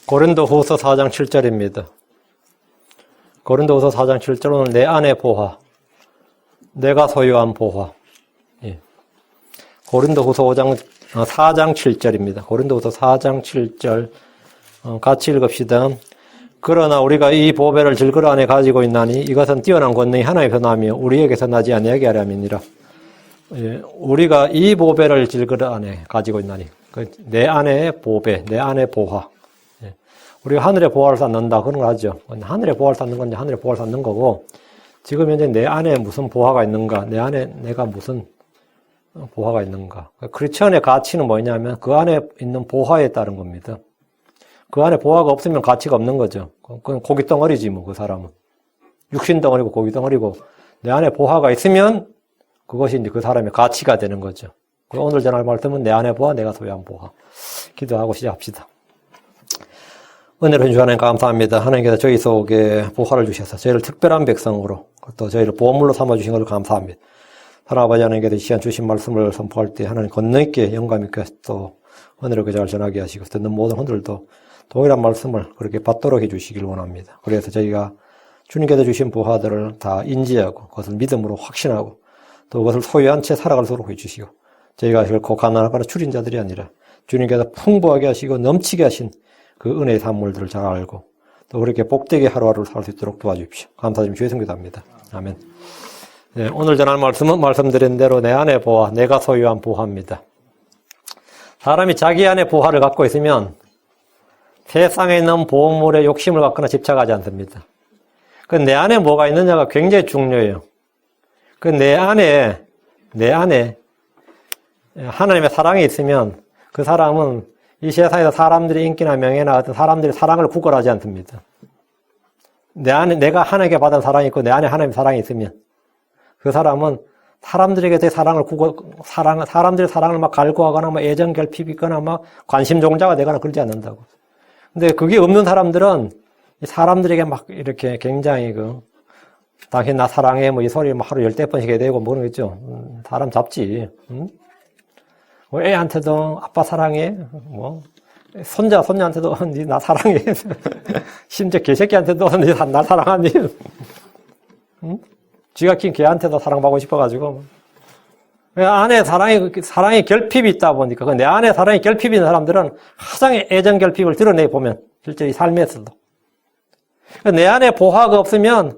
고린도후서 4장 7절입니다. 고린도후서 4장 7절은 내 안의 보화, 내가 소유한 보화. 예. 고린도후서 4장 7절입니다. 고린도후서 4장 7절 같이 읽읍시다. 그러나 우리가 이 보배를 질그릇 안에 가지고 있나니 이것은 뛰어난 권능이 하나님께서 나며 우리에게서 나지 아니하게 하려 함이니라. 예. 우리가 이 보배를 질그릇 안에 가지고 있나니 내 안의 보배, 내 안의 보화. 예. 우리가 하늘의 보화를 쌓는다 그런 걸 하죠. 하늘의 보화를 쌓는 건 하늘의 보화를 쌓는 거고, 지금 현재 내 안에 무슨 보화가 있는가, 내 안에 내가 무슨 보화가 있는가. 크리스천의 가치는 뭐냐면 그 안에 있는 보화에 따른 겁니다. 그 안에 보화가 없으면 가치가 없는 거죠. 그건 고기 덩어리지 뭐, 그 사람은. 육신 덩어리고 고기 덩어리고, 내 안에 보화가 있으면 그것이 이제 그 사람의 가치가 되는 거죠. 오늘 전할 말씀은 내 안의 보화, 내가 소유한 보화. 기도하고 시작합시다. 은혜로 주신 하나님 감사합니다. 하나님께서 저희 속에 보화를 주셔서 저희를 특별한 백성으로 또 저희를 보물로 삼아주신 것을 감사합니다. 하나님 아버지 하나님께서 이 시간 주신 말씀을 선포할 때 하나님 권능 있게 영감 있게 또 은혜롭게 잘 전하게 하시고 듣는 모든 분들도 동일한 말씀을 그렇게 받도록 해주시길 원합니다. 그래서 저희가 주님께서 주신 보화들을 다 인지하고 그것을 믿음으로 확신하고 또 그것을 소유한 채 살아갈 수 있도록 해주시고 저희가 결코 가난하거나 줄인 자들이 아니라 주님께서 풍부하게 하시고 넘치게 하신 그 은혜의 산물들을 잘 알고 또 그렇게 복되게 하루하루를 살 수 있도록 도와주십시오. 감사드리며 주의 성기도합니다. 아멘. 네, 오늘 전할 말씀은 말씀드린 대로 내 안의 보화, 내가 소유한 보화입니다. 사람이 자기 안의 보화를 갖고 있으면 세상에 있는 보물에 욕심을 갖거나 집착하지 않습니다. 그 내 안에 뭐가 있느냐가 굉장히 중요해요. 그 내 안에 하나님의 사랑이 있으면 그 사람은 이 세상에서 사람들의 인기나 명예나 어떤 사람들의 사랑을 구걸하지 않습니다. 내 안에 내가 하나님께 받은 사랑이 있고 내 안에 하나님의 사랑이 있으면 그 사람은 사람들에게 대 사람들의 사랑을 막 갈구하거나 막 애정 결핍이 있거나 막 관심 종자가 되거나 그러지 않는다고. 근데 그게 없는 사람들은 사람들에게 막 이렇게 굉장히 당신 나 사랑해 뭐 이 소리 뭐 하루 10번씩 해야 되고 뭐 그런 거 있죠. 사람 잡지. 응? 애한테도 아빠 사랑해. 뭐 손자한테도 니 나 사랑해. 심지어 개새끼한테도 니 나 사랑하니. 응? 쥐가 킨 개한테도 사랑받고 싶어가지고. 안에 사랑의 결핍이 있다 보니까 내 안에 사랑의 결핍이 있는 사람들은 가장 애정 결핍을 드러내 보면 실제 이 삶에서도 내 안에 보화가 없으면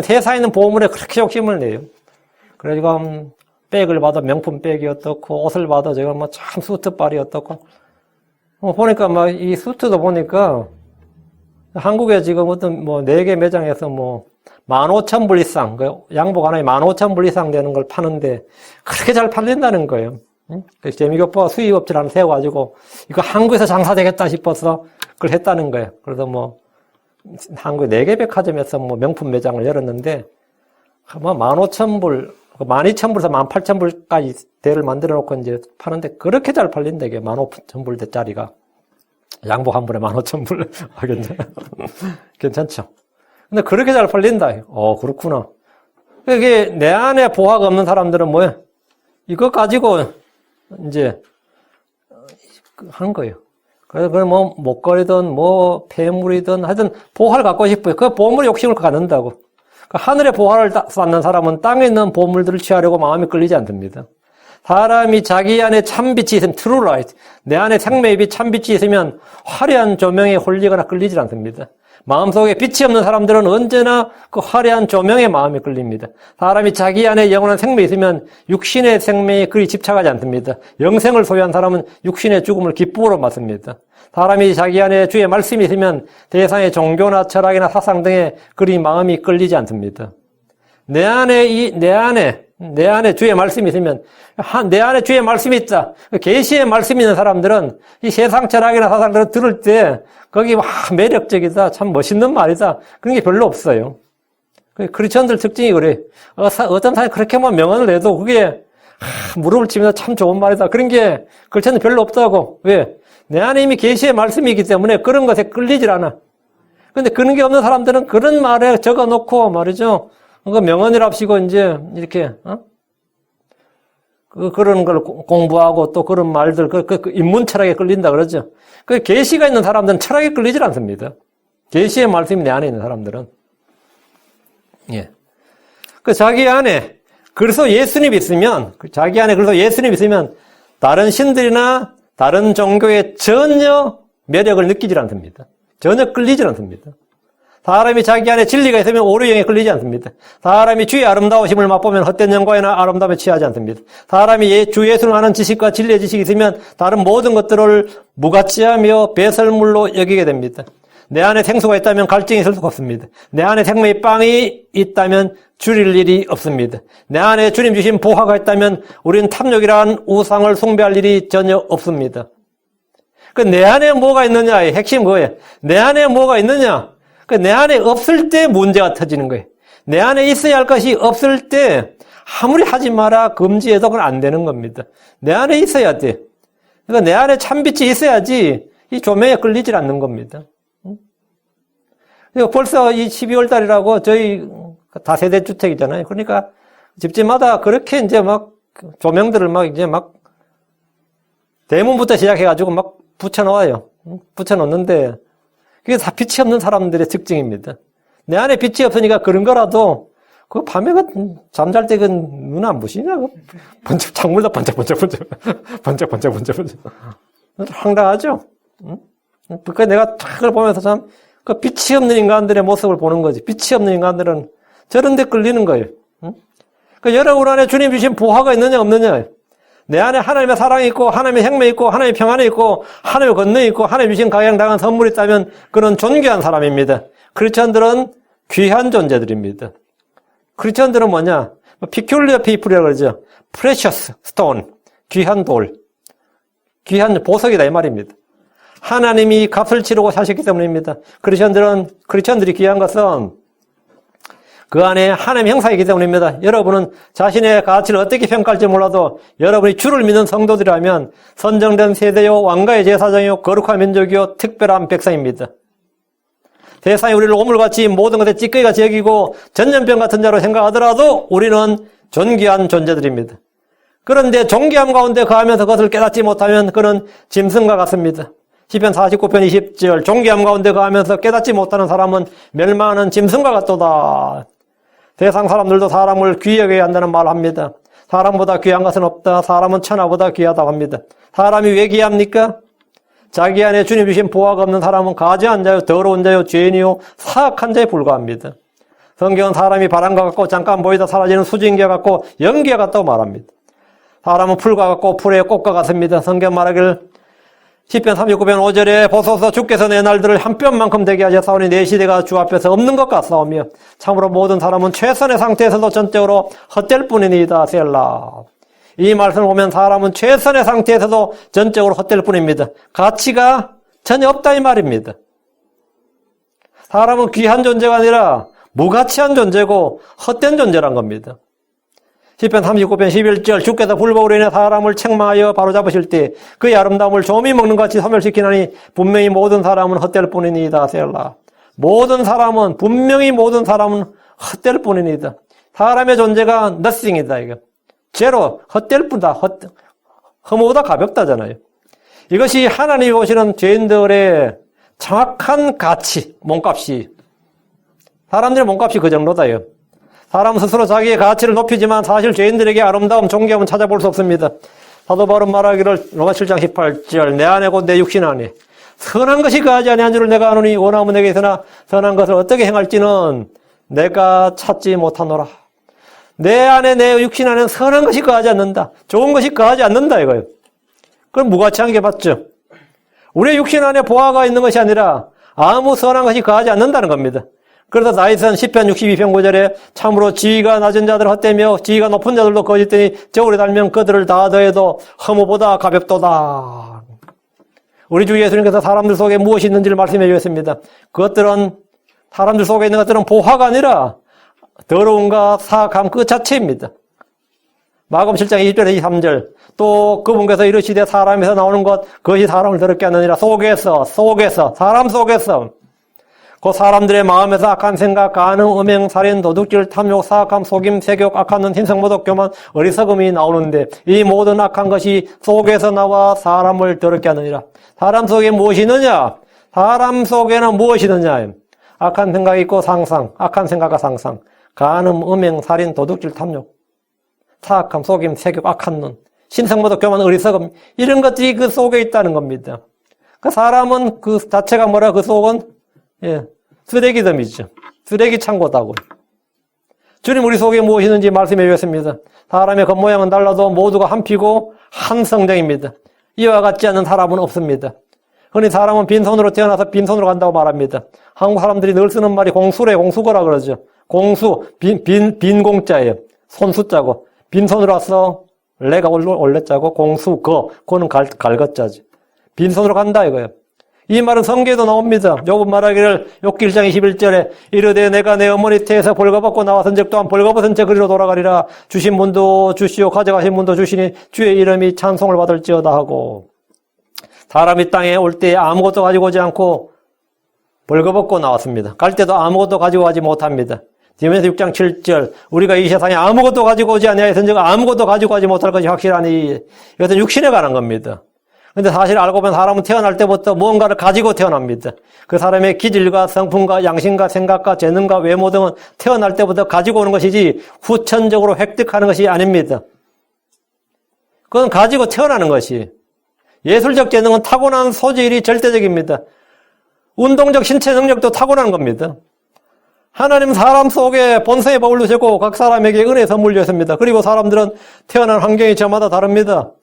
세상에 있는 보물에 그렇게 욕심을 내요. 그래가지고 백을 봐도 명품 백이 어떻고 옷을 봐도 제가 뭐 참 수트빨이 어떻고 보니까 막 이 수트도 보니까 한국에 지금 어떤 뭐 4개 매장에서 뭐 15,000불 이상 양복 하나에 15,000불 이상 되는 걸 파는데 그렇게 잘 팔린다는 거예요. 그래서 재미교포가 수입업체를 하나 세워가지고 이거 한국에서 장사되겠다 싶어서 그걸 했다는 거예요. 그래서 뭐 한국에 4개 백화점에서 뭐 명품 매장을 열었는데 뭐 15,000불 12,000불에서 18,000불까지 대를 만들어 놓고 이제 파는데 그렇게 잘 팔린다, 이게 15,000불 대짜리가. 양복 한 불에 15,000불 하겠네. 괜찮죠? 근데 그렇게 잘 팔린다. 그렇구나. 이게 내 안에 보화가 없는 사람들은 뭐야? 이거 가지고 이제 하는 거예요. 그래서 그건 뭐 목걸이든 뭐 폐물이든 하여튼 보화를 갖고 싶어요. 그 보물에 욕심을 갖는다고. 하늘의 보화를 쌓는 사람은 땅에 있는 보물들을 취하려고 마음이 끌리지 않습니다. 사람이 자기 안에 참빛이 있으면 true light, 내 안에 생명의 빛 참빛이 있으면 화려한 조명에 홀리거나 끌리지 않습니다. 마음속에 빛이 없는 사람들은 언제나 그 화려한 조명에 마음이 끌립니다. 사람이 자기 안에 영원한 생명이 있으면 육신의 생명에 그리 집착하지 않습니다. 영생을 소유한 사람은 육신의 죽음을 기쁨으로 맞습니다. 사람이 자기 안에 주의 말씀이 있으면 세상의 종교나 철학이나 사상 등에 그리 마음이 끌리지 않습니다. 내 안에 주의 말씀이 있으면, 내 안에 주의 말씀이 있다. 계시의 말씀이 있는 사람들은 이 세상 철학이나 사상들을 들을 때 거기 와, 매력적이다. 참 멋있는 말이다. 그런 게 별로 없어요. 크리스천들 특징이 그래. 어떤 사람이 그렇게 뭐 명언을 해도 그게 무릎을 치면서 참 좋은 말이다. 그런 게 크리스천은 별로 없다고. 왜? 내 안에 이미 계시의 말씀이 있기 때문에 그런 것에 끌리질 않아. 근데 그런 게 없는 사람들은 그런 말에 적어놓고 말이죠. 그 명언이랍시고 이제 이렇게 그런 걸 공부하고 또 그런 말들, 인문 철학에 끌린다 그러죠. 그 계시가 있는 사람들은 철학에 끌리질 않습니다. 계시의 말씀이 내 안에 있는 사람들은. 예. 그 자기 안에, 그래서 예수님 있으면, 자기 안에 그래서 예수님 있으면 다른 신들이나 다른 종교에 전혀 매력을 느끼질 않습니다. 전혀 끌리질 않습니다. 사람이 자기 안에 진리가 있으면 오류형에 끌리지 않습니다. 사람이 주의 아름다우심을 맛보면 헛된 영광이나 아름다움에 취하지 않습니다. 사람이 주 예수를 아는 지식과 진리의 지식이 있으면 다른 모든 것들을 무가치하며 배설물로 여기게 됩니다. 내 안에 생수가 있다면 갈증이 있을 수가 없습니다. 내 안에 생명의 빵이 있다면 줄일 일이 없습니다. 내 안에 주님 주신 보화가 있다면 우리는 탐욕이라는 우상을 숭배할 일이 전혀 없습니다. 그 내 안에 뭐가 있느냐의 핵심 그거예요. 내 안에 뭐가 있느냐? 그 내 안에 없을 때 문제가 터지는 거예요. 내 안에 있어야 할 것이 없을 때 아무리 하지 마라 금지해도 그건 안 되는 겁니다. 내 안에 있어야 돼. 그러니까 내 안에 참빛이 있어야지 이 조명에 끌리질 않는 겁니다. 벌써 이 12월 달이라고 저희 다세대 주택이잖아요. 그러니까 집집마다 그렇게 이제 막 조명들을 막 이제 막 대문부터 시작해가지고 막 붙여놓아요. 붙여놓는데 그게 다 빛이 없는 사람들의 특징입니다. 내 안에 빛이 없으니까 그런 거라도 그 밤에 잠잘 때 그 눈 안 부시냐? 번쩍 창문도 번쩍번쩍 황당하죠. 그러니까 내가 그걸 보면서 참 그 빛이 없는 인간들의 모습을 보는 거지. 빛이 없는 인간들은 저런 데 끌리는 거예요. 그 여러분 안에 주님 주신 보화가 있느냐 없느냐. 내 안에 하나님의 사랑이 있고 하나님의 생명이 있고 하나님의 평안이 있고 하나님의 권능이 있고 하나님 주신 각양당한 선물이 있다면 그는 존귀한 사람입니다. 크리스천들은 귀한 존재들입니다. 크리스천들은 뭐냐? peculiar people이라고 그러죠. precious stone, 귀한 돌, 귀한 보석이다 이 말입니다. 하나님이 값을 치르고 사셨기 때문입니다. 크리스천들이 귀한 것은 그 안에 하나님의 형상이기 때문입니다. 여러분은 자신의 가치를 어떻게 평가할지 몰라도 여러분이 주를 믿는 성도들이라면 선정된 세대요, 왕가의 제사장이요, 거룩한 민족이요, 특별한 백성입니다. 세상이 우리를 오물같이 모든 것에 찌꺼기같이 여기고 전염병 같은 자로 생각하더라도 우리는 존귀한 존재들입니다. 그런데 존귀함 가운데 거하면서 그것을 깨닫지 못하면 그는 짐승과 같습니다. 시편 49편 20절 존귀함 가운데 거하면서 깨닫지 못하는 사람은 멸망하는 짐승과 같도다. 세상 사람들도 사람을 귀히 여겨야 한다는 말을 합니다. 사람보다 귀한 것은 없다. 사람은 천하보다 귀하다고 합니다. 사람이 왜 귀합니까? 자기 안에 주님 주신 보화가 없는 사람은 가증한 자요, 더러운 자요, 죄인이요, 사악한 자에 불과합니다. 성경은 사람이 바람과 같고 잠깐 보이다 사라지는 수증기와 같고 연기와 같다고 말합니다. 사람은 풀과 같고 풀의 꽃과 같습니다. 성경 말하기를 시편 39편 5절에 보소서 주께서 내 날들을 한 뼘만큼 되게 하셨사오니 내 시대가 주 앞에서 없는 것 같사오며 참으로 모든 사람은 최선의 상태에서도 전적으로 헛될 뿐이니이다. 셀라. 이 말씀을 보면 사람은 최선의 상태에서도 전적으로 헛될 뿐입니다. 가치가 전혀 없다 이 말입니다. 사람은 귀한 존재가 아니라 무가치한 존재고 헛된 존재란 겁니다. 시편 39편 11절 주께서 불법으로 인해 사람을 책망하여 바로잡으실 때 그의 아름다움을 조미 먹는 것 같이 소멸시키나니 분명히 모든 사람은 헛될 뿐이니이다. 셀라. 분명히 모든 사람은 헛될 뿐이니이다. 사람의 존재가 nothing이다. 이거. 제로, 헛될 뿐이다. 허무보다 가볍다잖아요. 이것이 하나님이 보시는 죄인들의 정확한 가치, 몸값이. 사람들의 몸값이 그 정도다요. 사람 스스로 자기의 가치를 높이지만 사실 죄인들에게 아름다움, 존귀함은 찾아볼 수 없습니다. 사도 바울은 말하기를 로마 7장 18절 내 안에 곧 내 육신 안에 선한 것이 거하지 아니한 줄을 내가 아노니 원하면 내게 있으나 선한 것을 어떻게 행할지는 내가 찾지 못하노라. 내 안에 내 육신 안에는 선한 것이 거하지 않는다. 좋은 것이 거하지 않는다 이거예요. 그럼 무가치한 게 맞죠. 우리의 육신 안에 보화가 있는 것이 아니라 아무 선한 것이 거하지 않는다는 겁니다. 그래서 다윗은 시편 62편 9절에 참으로 지위가 낮은 자들 헛되며 지위가 높은 자들도 거짓되니 저울에 달면 그들을 다 더해도 허무보다 가볍도다. 우리 주 예수님께서 사람들 속에 무엇이 있는지를 말씀해 주셨습니다. 그것들은 사람들 속에 있는 것들은 보화가 아니라 더러움과 사악함 그 자체입니다. 마가복음 7장 20절에 23절 또 그분께서 이르시되 사람에서 나오는 것 그것이 사람을 더럽게 하느니라. 속에서 사람 속에서 그 사람들의 마음에서 악한 생각, 간음, 음행, 살인, 도둑질, 탐욕, 사악함, 속임, 세욕, 악한 눈, hin성모독, 교만, 어리석음이 나오는데 이 모든 악한 것이 속에서 나와 사람을 더럽게 하느니라. 사람 속에 무엇이 있느냐? 사람 속에는 무엇이 있느냐? 악한 생각이 있고 상상, 악한 생각과 상상, 간음, 음행, 살인, 도둑질, 탐욕, 사악함, 속임, 세욕, 악한 눈, 신성모독, 교만, 어리석음, 이런 것들이 그 속에 있다는 겁니다. 그 사람은 그 자체가 뭐라, 그 속은 쓰레기덤이죠. 쓰레기 창고다고. 주님 우리 속에 무엇이 있는지 말씀해 주셨습니다. 사람의 겉모양은 달라도 모두가 한 피고 한 성정입니다. 이와 같지 않은 사람은 없습니다. 흔히 사람은 빈손으로 태어나서 빈손으로 간다고 말합니다. 한국 사람들이 늘 쓰는 말이 공수래, 공수거라 그러죠. 공수, 빈 공자예요. 손수자고. 빈손으로 와서 레가 올렸자고, 공수거, 그거는 갈것자지. 빈손으로 간다 이거예요. 이 말은 성경에도 나옵니다. 욥은 말하기를 욥기 1장 21절에 이르되 내가 내 어머니 태에서 벌거벗고 나왔은즉 또한 벌거벗은 채 그리로 돌아가리라. 주신 분도 주시오 가져가신 분도 주시니 주의 이름이 찬송을 받을지어다 하고, 사람이 땅에 올 때 아무것도 가지고 오지 않고 벌거벗고 나왔습니다. 갈 때도 아무것도 가지고 가지 못합니다. 디모데서 6장 7절 우리가 이 세상에 아무것도 가지고 오지 아니하였은즉 아무것도 가지고 가지 못할 것이 확실하니, 이것은 육신에 관한 겁니다. 근데 사실 알고 보면 사람은 태어날 때부터 무언가를 가지고 태어납니다. 그 사람의 기질과 성품과 양심과 생각과 재능과 외모 등은 태어날 때부터 가지고 오는 것이지 후천적으로 획득하는 것이 아닙니다. 그건 가지고 태어나는 것이. 예술적 재능은 타고난 소질이 절대적입니다. 운동적 신체 능력도 타고난 겁니다. 하나님 사람 속에 본성의 법을 두셨고 각 사람에게 은혜 선물 주셨습니다. 그리고 사람들은 태어난 환경이 저마다 다릅니다.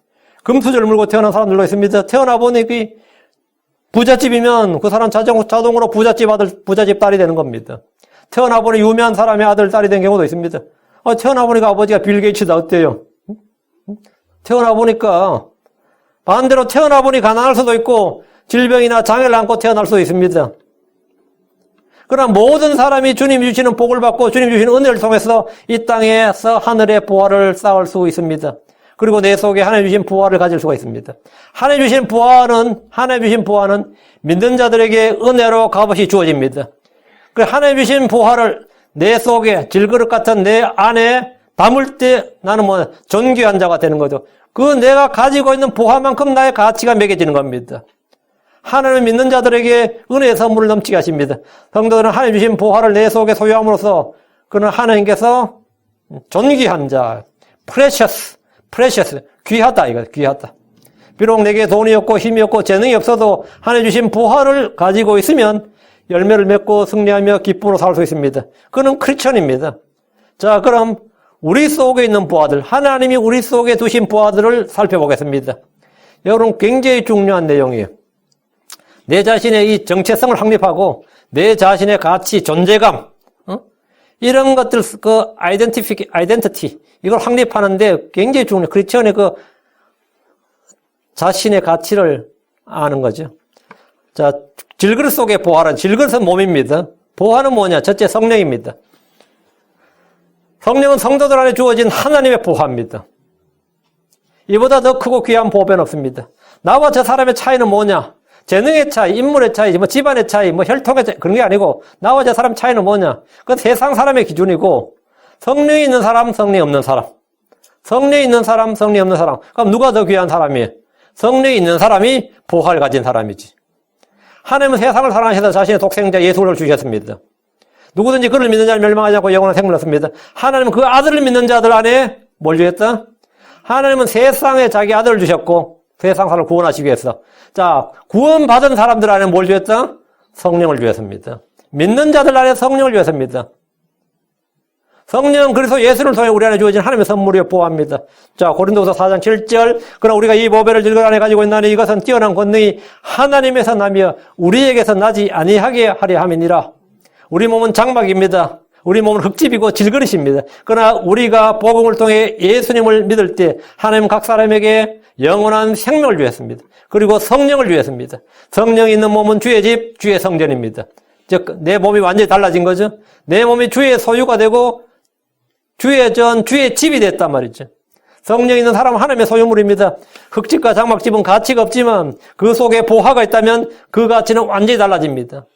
금수저를 물고 태어난 사람들도 있습니다. 태어나 보니 부잣집이면 그 사람 자동으로 부잣집 딸이 되는 겁니다. 태어나 보니 유명한 사람의 아들, 딸이 된 경우도 있습니다. 태어나 보니까 아버지가 빌 게이츠다 어때요? 태어나 보니까 반대로 태어나 보니 가난할 수도 있고 질병이나 장애를 안고 태어날 수도 있습니다. 그러나 모든 사람이 주님 주시는 복을 받고 주님 주시는 은혜를 통해서 이 땅에서 하늘의 부활을 쌓을 수 있습니다. 그리고 내 속에 하나님 주신 부활을 가질 수가 있습니다. 하나님 주신 부활은 믿는 자들에게 은혜로 값없이 주어집니다. 그 하나님 주신 부활을 내 속에 질그릇 같은 내 안에 담을 때 나는 존귀한 자가 되는 거죠. 그 내가 가지고 있는 부활만큼 나의 가치가 매겨지는 겁니다. 하나님을 믿는 자들에게 은혜의 선물을 넘치게 하십니다. 성도들은 하나님 주신 부활을 내 속에 소유함으로써 그는 하나님께서 존귀한 자, precious, 귀하다 이거 귀하다. 비록 내게 돈이 없고 힘이 없고 재능이 없어도 하나님 주신 부활을 가지고 있으면 열매를 맺고 승리하며 기쁨으로 살 수 있습니다. 그는 크리스천입니다. 자, 그럼 우리 속에 있는 부하들, 하나님이 우리 속에 두신 부하들을 살펴보겠습니다. 여러분 굉장히 중요한 내용이에요. 내 자신의 이 정체성을 확립하고 내 자신의 가치, 존재감, 이런 것들, 아이덴티티, 이걸 확립하는데 굉장히 중요해요. 크리스천의 자신의 가치를 아는 거죠. 자, 질그릇 속의 보화는, 질그릇은 몸입니다. 보화는 뭐냐? 첫째 성령입니다. 성령은 성도들 안에 주어진 하나님의 보화입니다. 이보다 더 크고 귀한 보배는 없습니다. 나와 저 사람의 차이는 뭐냐? 재능의 차이, 인물의 차이, 집안의 차이, 혈통의 차이, 그런 게 아니고, 나와 저 사람 차이는 뭐냐? 그건 세상 사람의 기준이고, 성령이 있는 사람, 성령이 없는 사람. 성령이 있는 사람, 성령이 없는 사람. 그럼 누가 더 귀한 사람이에요? 성령이 있는 사람이 보화를 가진 사람이지. 하나님은 세상을 사랑하셔서 자신의 독생자 예수를 주셨습니다. 누구든지 그를 믿는 자를 멸망하지 않고 영원한 생명을 얻습니다. 하나님은 그 아들을 믿는 자들 안에 뭘 주셨다? 하나님은 세상에 자기 아들을 주셨고, 세상 사람을 구원하시기 위해서. 자, 구원받은 사람들 안에 뭘 주었다? 성령을 주었습니다. 믿는 자들 안에 성령을 주었습니다. 성령, 그래서 예수를 통해 우리 안에 주어진 하나님의 선물이 보호합니다. 자, 고린도서 4장 7절. 그러나 우리가 이 보배를 질그릇 안에 가지고 있나니 이것은 뛰어난 권능이 하나님에서 나며 우리에게서 나지 아니하게 하려 함이니라. 우리 몸은 장막입니다. 우리 몸은 흙집이고 질그릇입니다. 그러나 우리가 복음을 통해 예수님을 믿을 때 하나님 각 사람에게 영원한 생명을 주었습니다. 그리고 성령을 주었습니다. 성령이 있는 몸은 주의 집, 주의 성전입니다. 즉, 내 몸이 완전히 달라진 거죠. 내 몸이 주의 소유가 되고 주의 집이 됐단 말이죠. 성령 있는 사람은 하나님의 소유물입니다. 흙집과 장막집은 가치가 없지만 그 속에 보화가 있다면 그 가치는 완전히 달라집니다.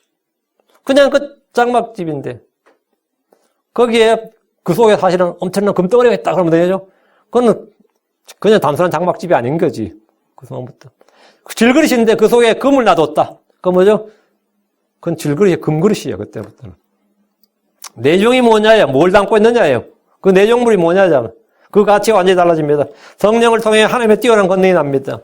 그냥 그 장막집인데 거기에 그 속에 사실은 엄청난 금덩어리가 있다 그러면 되죠. 그거는 그냥 단순한 장막집이 아닌 거지. 그 순간부터. 질그릇인데 그 속에 금을 놔뒀다. 그 뭐죠? 그건 질그릇이 금그릇이에요. 그때부터는. 내용이 뭐냐예요. 뭘 담고 있느냐예요. 그 내용물이 뭐냐잖아. 그 가치가 완전히 달라집니다. 성령을 통해 하나님의 뛰어난 권능이 납니다.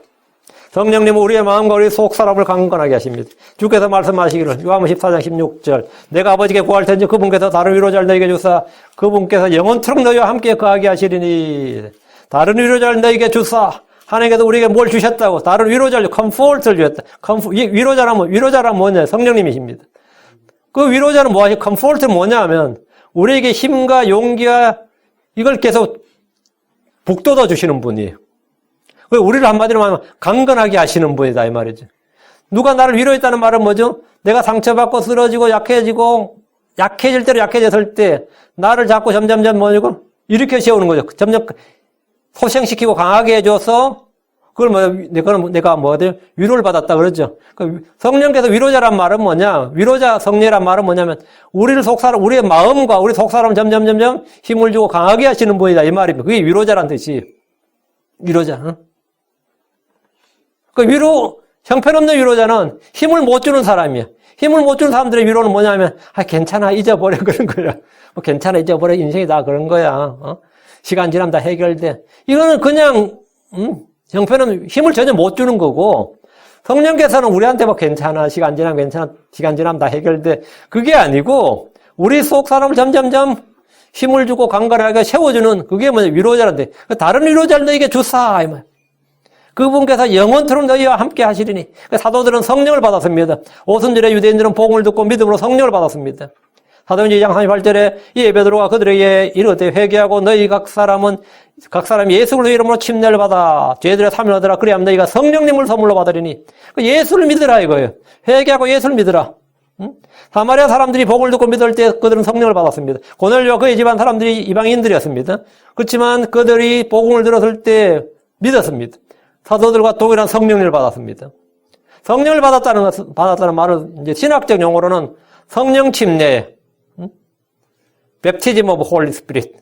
성령님은 우리의 마음과 우리 속 사람을 강건하게 하십니다. 주께서 말씀하시기를 요한복음 14장 16절 내가 아버지께 구할 텐지 그분께서 다른 위로자를 너에게 주사 그분께서 영원토록 너희와 함께 거하게 하시리니 다른 위로자를 너에게 주사 하나님께서 우리에게 뭘 주셨다고 다른 위로자를 컴포트를 주셨다. 위로자라면 뭐냐? 성령님이십니다. 그 위로자는 뭐하시? 컴포트는 뭐냐 하면 우리에게 힘과 용기와 이걸 계속 북돋아 주시는 분이에요. 우리를 한마디로 말하면 강건하게 하시는 분이다 이 말이죠. 누가 나를 위로했다는 말은 뭐죠? 내가 상처받고 쓰러지고 약해질 대로 약해졌을 때 나를 자꾸 점점점 뭐죠? 이렇게 세우는 거죠. 점점 소생시키고 강하게 해줘서 그걸 내가 위로를 받았다 그러죠. 성령께서 위로자란 말은 뭐냐? 위로자 성령이란 말은 뭐냐면 우리의 마음과 우리 속사람 점점 힘을 주고 강하게 하시는 분이다 이 말입니다. 그게 위로자란 뜻이. 위로자. 응? 그 형편없는 위로자는 힘을 못 주는 사람이야. 힘을 못 주는 사람들의 위로는 뭐냐면, 괜찮아, 잊어버려, 그런 거야. 괜찮아, 잊어버려, 인생이 다 그런 거야. 시간 지나면 다 해결돼. 이거는 그냥, 형편없는, 힘을 전혀 못 주는 거고, 성령께서는 우리한테 괜찮아, 시간 지나면 괜찮아, 시간 지나면 다 해결돼. 그게 아니고, 우리 속 사람을 점점점 힘을 주고 강건하게 세워주는, 그게 위로자인데, 다른 위로자를 너에게 주사, 이 말. 그분께서 영원토록 너희와 함께 하시리니. 사도들은 성령을 받았습니다. 오순절에 유대인들은 복음을 듣고 믿음으로 성령을 받았습니다. 사도행전 2장 38절에 이 베드로가 그들에게 이르되 회개하고 너희 각 사람이 예수 그리스도의 이름으로 침례를 받아 죄들의 사면을 얻으라. 그래야 너희가 성령님을 선물로 받으리니. 예수를 믿으라 이거예요. 회개하고 예수를 믿으라. 사마리아 사람들이 복음을 듣고 믿을 때 그들은 성령을 받았습니다. 고넬료와 그의 집안 사람들이 이방인들이었습니다. 그렇지만 그들이 복음을 들었을 때 믿었습니다. 사도들과 동일한 성령을 받았습니다. 성령을 받았다는 말은 이제 신학적 용어로는 성령 침례, Baptism of Holy Spirit.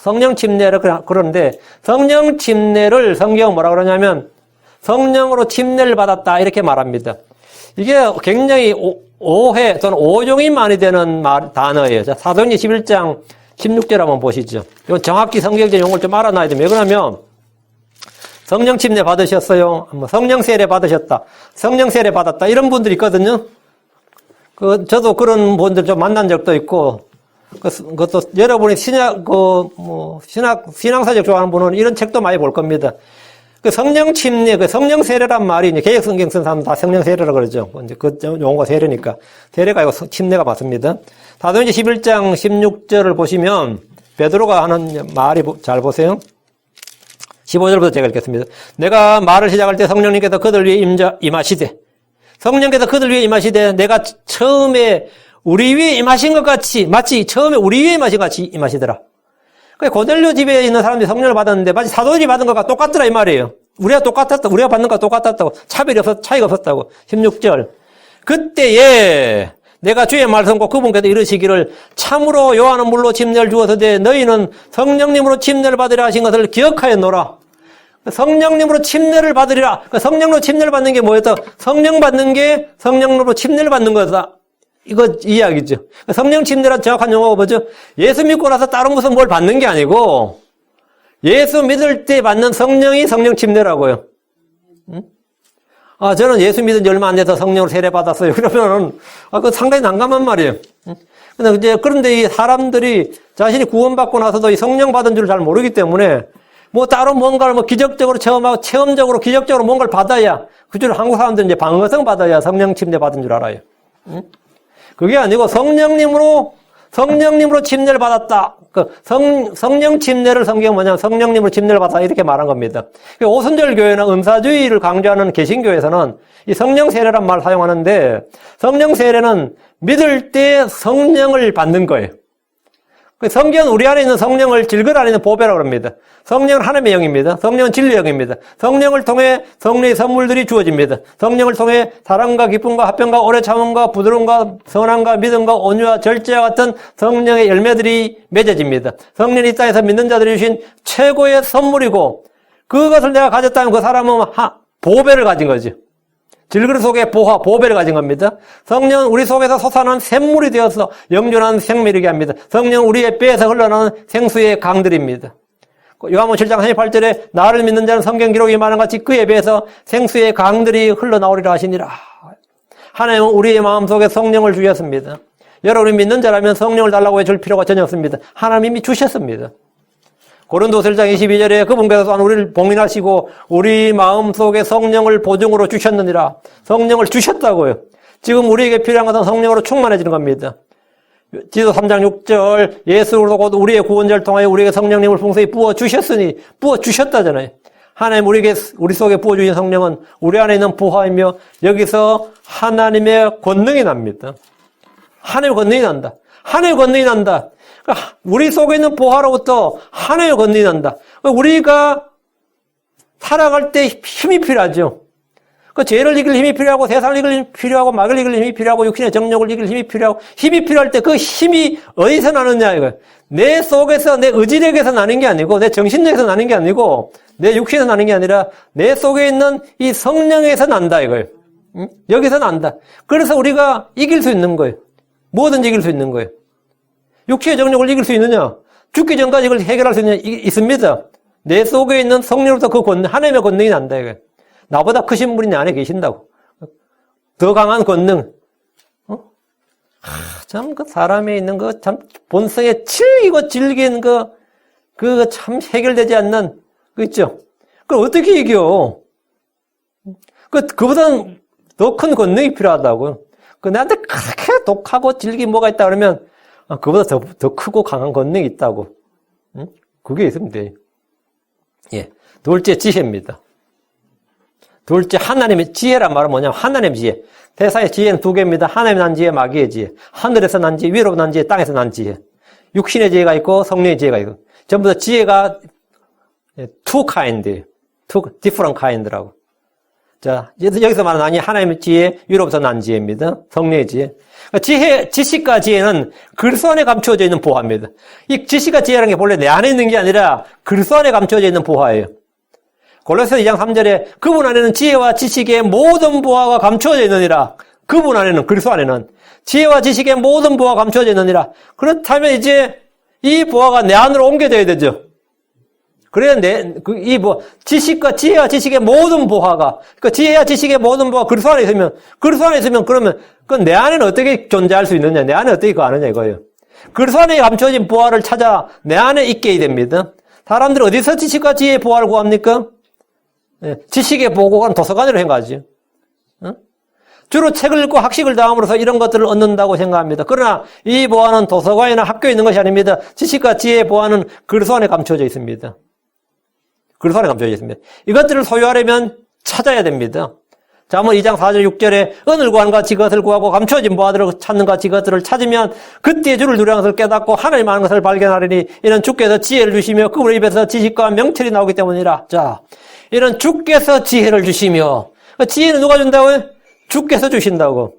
성령 침례를 그러는데 성령 침례를 성경은 뭐라 그러냐면 성령으로 침례를 받았다 이렇게 말합니다. 이게 굉장히 오해 또는 오종이 많이 되는 단어예요. 자, 사도행전 11장 16절 한번 보시죠. 이건 정확히 성경적 용어를 좀 알아놔야 됩니다. 왜 그러냐면 성령 침례 받으셨어요? 성령 세례 받으셨다. 성령 세례 받았다. 이런 분들이 있거든요. 저도 그런 분들 좀 만난 적도 있고, 그것도 여러분이 신앙사적 좋아하는 분은 이런 책도 많이 볼 겁니다. 성령 침례, 성령 세례란 말이 이제 개혁 성경 쓴 사람은 다 성령 세례라 그러죠. 이제 그 용어가 세례니까. 세례가 아니고 침례가 맞습니다. 사도행전 11장 16절을 보시면 베드로가 하는 말이 잘 보세요. 15절부터 제가 읽겠습니다. 내가 말을 시작할 때 성령님께서 그들 위에 임하시되 성령께서 그들 위에 임하시되 내가 처음에 우리 위에 임하신 것 같이 마치 처음에 우리 위에 임하신 것 같이 임하시더라. 고넬료 집에 있는 사람들이 성령을 받았는데 마치 사도들이 받은 것과 똑같더라 이 말이에요. 우리가 똑같았다. 우리가 받는 것과 똑같았다고. 차이가 없었다고. 16절. 그때에 내가 주의 말씀과 그분께서 이르시기를 참으로 요한은 물로 침례를 주었으되 너희는 성령님으로 침례를 받으려 하신 것을 기억하였노라. 성령님으로 침례를 받으리라. 성령으로 침례를 받는 게 뭐였다? 성령 받는 게 성령으로 침례를 받는 거다. 이거 이야기죠. 성령 침례란 정확한 용어가 뭐죠? 예수 믿고 나서 따로 무슨 뭘 받는 게 아니고 예수 믿을 때 받는 성령이 성령 침례라고요. 저는 예수 믿은 지 얼마 안 돼서 성령을 세례받았어요. 그러면은, 그거 상당히 난감한 말이에요. 그런데 이 사람들이 자신이 구원받고 나서도 이 성령 받은 줄 잘 모르기 때문에, 따로 뭔가를 기적적으로 체험적으로, 기적적으로 뭔가를 받아야, 그 줄 한국 사람들은 이제 방어성 받아야 성령 침례 받은 줄 알아요. 그게 아니고 성령님으로 침례를 받았다. 성령 침례를 성경 뭐냐면 성령님으로 침례를 받았다 이렇게 말한 겁니다. 오순절 교회나 은사주의를 강조하는 개신교에서는 이 성령 세례란 말을 사용하는데 성령 세례는 믿을 때 성령을 받는 거예요. 성경은 우리 안에 있는 성령을 질것 안에 있는 보배라고 합니다. 성령은 하나님의 영입니다. 성령은 진리의 영입니다. 성령을 통해 성령의 선물들이 주어집니다. 성령을 통해 사랑과 기쁨과 화평과 오래 참음과 부드러움과 선함과 믿음과 온유와 절제와 같은 성령의 열매들이 맺어집니다. 성령이 이 땅에서 믿는 자들이 주신 최고의 선물이고 그것을 내가 가졌다면 그 사람은 보배를 가진 거죠. 질그릇 속에 보배를 가진 겁니다. 성령은 우리 속에서 솟아난 샘물이 되어서 영존한 생명이게 합니다. 성령은 우리의 뼈에서 흘러나오는 생수의 강들입니다. 요한복음 7장 38절에 나를 믿는 자는 성경 기록이 말한 같이 그에 비해서 생수의 강들이 흘러나오리라 하시니라. 하나님은 우리의 마음속에 성령을 주셨습니다. 여러분이 믿는 자라면 성령을 달라고 해줄 필요가 전혀 없습니다. 하나님이 주셨습니다. 고린도서 1장 22절에 그분께서 또한 우리를 봉인하시고 우리 마음속에 성령을 보증으로 주셨느니라. 성령을 주셨다고요. 지금 우리에게 필요한 것은 성령으로 충만해지는 겁니다. 디도 3장 6절 예수로 곧 우리의 구원자를 통하여 우리에게 성령님을 풍성히 부어주셨으니 부어주셨다잖아요. 하나님 우리 속에 부어주신 성령은 우리 안에 있는 부하이며 여기서 하나님의 권능이 납니다. 하나님의 권능이 난다. 하나님의 권능이 난다. 우리 속에 있는 보화로부터 하나님의 권능이 난다. 우리가 살아갈 때 힘이 필요하죠. 죄를 이길 힘이 필요하고 세상을 이길 힘이 필요하고 마귀를 이길 힘이 필요하고 육신의 정욕을 이길 힘이 필요하고 힘이 필요할 때 그 힘이 어디서 나느냐 이거예요. 내 속에서 내 의지력에서 나는 게 아니고 내 정신력에서 나는 게 아니고 내 육신에서 나는 게 아니라 내 속에 있는 이 성령에서 난다 이거예요. 여기서 난다. 그래서 우리가 이길 수 있는 거예요. 뭐든지 이길 수 있는 거예요. 육체의 정욕을 이길 수 있느냐? 죽기 전까지 이걸 해결할 수 있느냐? 있습니다. 내 속에 있는 성령으로부터 그 권능, 하나님의 권능이 난다, 이거. 나보다 크신 분이 내 안에 계신다고. 더 강한 권능. 참, 그 사람에 있는 그 참 본성에 질기고 질긴 그 참 해결되지 않는, 그 있죠? 그걸 어떻게 이겨? 그보다는 더 큰 권능이 필요하다고. 나한테 그렇게 독하고 질긴 뭐가 있다 그러면, 그보다 더 크고 강한 권능이 있다고. 응? 그게 있으면 돼요. 예. 둘째, 지혜입니다. 둘째, 하나님의 지혜란 말은 뭐냐면, 하나님의 지혜. 대사의 지혜는 두 개입니다. 하나님의 난 지혜, 마귀의 지혜. 하늘에서 난 지혜, 위로 난 지혜, 땅에서 난 지혜. 육신의 지혜가 있고, 성령의 지혜가 있고. 전부 다 지혜가 two kind, two different kind라고. 자, 여기서 말하는 하나님의 지혜, 위로부터 난 지혜입니다. 성령의 지혜. 지식과 지혜는 그리스도 안에 감추어져 있는 보화입니다. 이 지식과 지혜라는 게 본래 내 안에 있는 게 아니라 그리스도 안에 감추어져 있는 보화예요. 골로새서 2장 3절에 그분 안에는 지혜와 지식의 모든 보화가 감추어져 있느니라. 그분 안에는, 그리스도 안에는 지혜와 지식의 모든 보화가 감추어져 있느니라. 그렇다면 이제 이 보화가 내 안으로 옮겨져야 되죠. 그래야 지식과 지혜와 지식의 모든 보화가, 지혜와 지식의 모든 보화가 그리스도 안에 있으면 그러면, 내 안에는 어떻게 존재할 수 있느냐, 내 안에 어떻게 아느냐 이거예요. 그리스도 안에 감춰진 보화를 찾아 내 안에 있게 해야 됩니다. 사람들이 어디서 지식과 지혜의 보화를 구합니까? 지식의 보고는 도서관으로 행하지. 주로 책을 읽고 학식을 당함으로써 이런 것들을 얻는다고 생각합니다. 그러나 이 보화는 도서관이나 학교에 있는 것이 아닙니다. 지식과 지혜의 보화는 그리스도 안에 감춰져 있습니다. 그리스도 안에 감춰져 있습니다. 이것들을 소유하려면 찾아야 됩니다. 잠언 2장 4절 6절에 은을 구하는 같이 그것을 구하고 감춰진 보화들을 찾는 같이 그것들을 찾으면 그때 주를 누리는 것을 깨닫고 하나님 아는 것을 발견하리니 이는 주께서 지혜를 주시며 그분의 입에서 지식과 명철이 나오기 때문이라. 자, 이런 주께서 지혜를 주시며, 지혜는 누가 준다고요? 주께서 주신다고.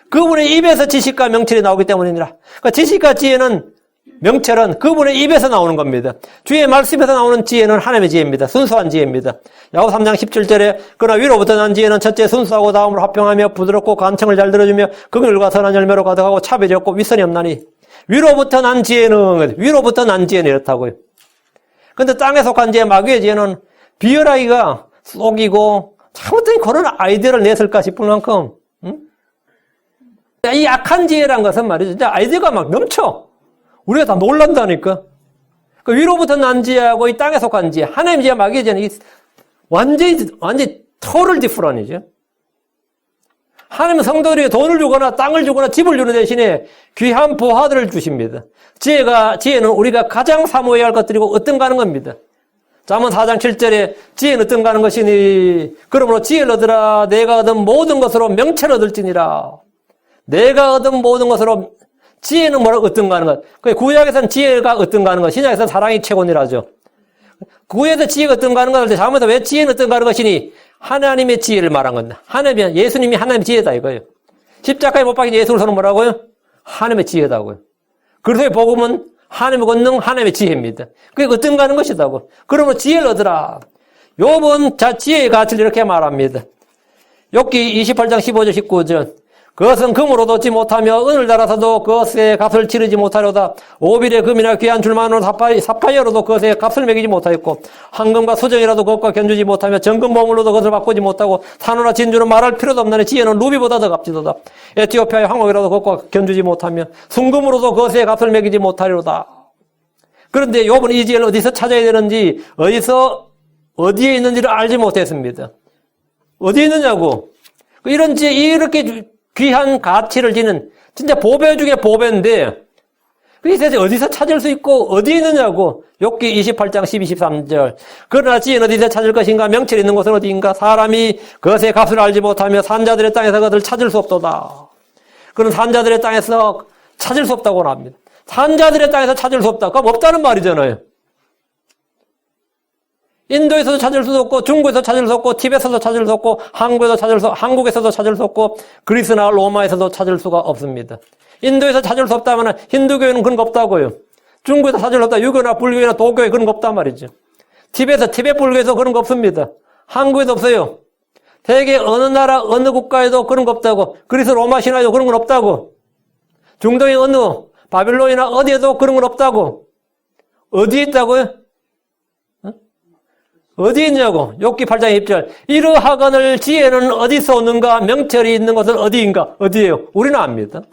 그분의 입에서 지식과 명철이 나오기 때문이니라. 그러니까 지식과 지혜는, 명철은 그분의 입에서 나오는 겁니다. 주의 말씀에서 나오는 지혜는 하나님의 지혜입니다. 순수한 지혜입니다. 야고보 3장 17절에 그러나 위로부터 난 지혜는 첫째 순수하고 다음으로 화평하며 부드럽고 간청을 잘 들어주며 긍휼과 선한 열매로 가득하고 차별이 없고 윗선이 없나니. 위로부터 난 지혜는 이렇다고요. 근데 땅에 속한 지혜, 마귀의 지혜는 비열하기가 속이고 잘못된 그런 아이디어를 냈을까 싶을 만큼, 이 약한 지혜란 것은 말이죠. 진짜 아이디어가 막 넘쳐. 우리가 다 놀란다니까. 그 위로부터 난 지혜하고 이 땅에 속한 지혜, 하나님 지혜, 마귀의 지혜는 완전히 토를 디프런이죠. 하나님은 성도들에게 돈을 주거나 땅을 주거나 집을 주는 대신에 귀한 보화들을 주십니다. 지혜는 우리가 가장 사모해야 할 것들이고 어떤가 하는 겁니다. 잠언 4장 7절에 지혜는 어떤가 하는 것이니 그러므로 지혜를 얻으라. 내가 얻은 모든 것으로 명철을 얻을지니라. 내가 얻은 모든 것으로 지혜는 뭐라고 어떤가 하는 것. 구약에서는 지혜가 어떤가 하는 것, 신약에서는 사랑이 최고니라죠. 구약에서 지혜가 어떤가 하는 것을 잘못해서 왜 지혜는 어떤가 하는 것이니 하나님의 지혜를 말한 겁니다. 하나님이, 예수님이 하나님의 지혜다 이거예요. 십자가에 못 박힌 예수로서는 뭐라고요? 하나님의 지혜다고요. 그래서 복음은 하나님의 권능, 하나님의 지혜입니다. 그게 어떤가 하는 것이다고. 그러면 지혜를 얻으라. 욥은 지혜의 가치를 이렇게 말합니다. 욥기 28장 15절 19절. 그것은 금으로도 얻지 못하며 은을 달아서도 그것의 값을 치르지 못하려다. 오빌의 금이나 귀한 줄만으로 사파이어로도 그것의 값을 매기지 못하였고 황금과 수정이라도 그것과 견주지 못하며 정금 보물로도 그것을 바꾸지 못하고 산호나 진주는 말할 필요도 없나니 지혜는 루비보다 더 값지도다. 에티오피아의 황옥이라도 그것과 견주지 못하며 순금으로도 그것의 값을 매기지 못하리로다. 그런데 욥은 이 지혜를 어디서 찾아야 되는지 어디에 있는지를 알지 못했습니다. 어디에 있느냐고. 이런 지혜, 이렇게 귀한 가치를 지는 진짜 보배 중에 보배인데 그래서 어디서 찾을 수 있고 어디에 있느냐고. 욥기 28장 12, 13절. 그러나 지혜는 어디서 찾을 것인가? 명철이 있는 곳은 어디인가? 사람이 그것의 값을 알지 못하며 산자들의 땅에서 그것을 찾을 수 없도다. 그런 산자들의 땅에서 찾을 수 없다고 합니다. 산자들의 땅에서 찾을 수 없다. 그럼 없다는 말이잖아요. 인도에서도 찾을 수 없고 중국에서 찾을 수 없고 티벳에서도 찾을 수 없고 한국에서도 찾을 수 없고 그리스나 로마에서도 찾을 수가 없습니다. 인도에서 찾을 수 없다면 힌두교에는 그런 거 없다고요. 중국에서 찾을 수 없다. 유교나 불교나 도교에 그런 거 없단 말이죠. 티벳 불교에서 그런 거 없습니다. 한국에도 없어요. 세계 어느 나라 어느 국가에도 그런 거 없다고. 그리스 로마 신화에도 그런 건 없다고. 중동의 어느 바빌론이나 어디에도 그런 건 없다고. 어디에 있다고요? 어디 있냐고. 욥기 8장 1절. 이러하거늘 지혜는 어디서 오는가? 명철이 있는 것은 어디인가? 어디예요? 우리는 압니다.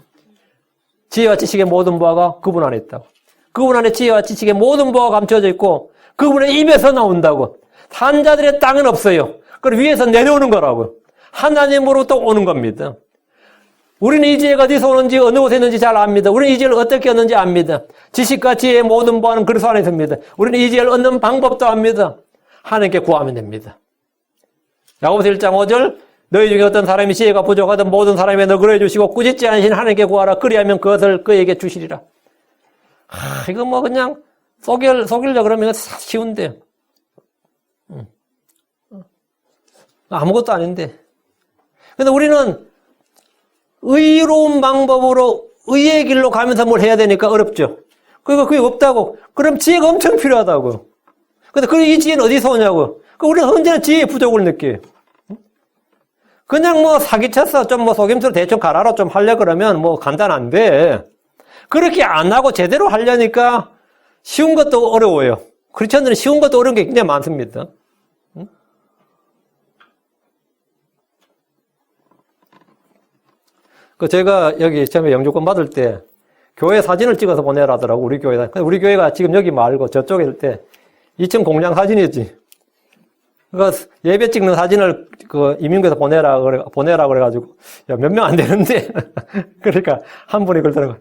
지혜와 지식의 모든 보화가 그분 안에 있다고. 그분 안에 지혜와 지식의 모든 보화가 감춰져 있고 그분의 입에서 나온다고. 산자들의 땅은 없어요. 그럼 위에서 내려오는 거라고. 하나님으로부터 오는 겁니다. 우리는 이 지혜가 어디서 오는지 어느 곳에 있는지 잘 압니다. 우리는 이 지혜를 어떻게 얻는지 압니다. 지식과 지혜의 모든 보화는 그리스도 안에 있습니다. 우리는 이 지혜를 얻는 방법도 압니다. 하나님께 구하면 됩니다. 야고보서 1장 5절. 너희 중에 어떤 사람이 지혜가 부족하든 모든 사람에 너그러해 주시고 꾸짖지 않으신 하나님께 구하라. 그리하면 그것을 그에게 주시리라. 이거 뭐 그냥 속이려 그러면 쉬운데. 아무것도 아닌데. 근데 우리는 의로운 방법으로 의의 길로 가면서 뭘 해야 되니까 어렵죠. 그러니까 그게 없다고. 그럼 지혜가 엄청 필요하다고. 근데 이 지혜는 어디서 오냐고. 우리는 언제나 지혜의 부족을 느껴요. 그냥 뭐 사기쳐서 좀 뭐 속임수로 대충 가라로 좀 하려 그러면 뭐 간단한데, 그렇게 안 하고 제대로 하려니까 쉬운 것도 어려워요. 크리스천들은 쉬운 것도 어려운 게 굉장히 많습니다. 제가 여기 처음에 영주권 받을 때 교회 사진을 찍어서 보내라 하더라고, 우리 교회다. 우리 교회가 지금 여기 말고 저쪽에 있을 때 2층 공장 사진이었지. 그러니까 예배 찍는 사진을 이민국에서 보내라 그래가지고, 야, 몇 명 안 되는데. 그러니까 한 분이 그러더라고.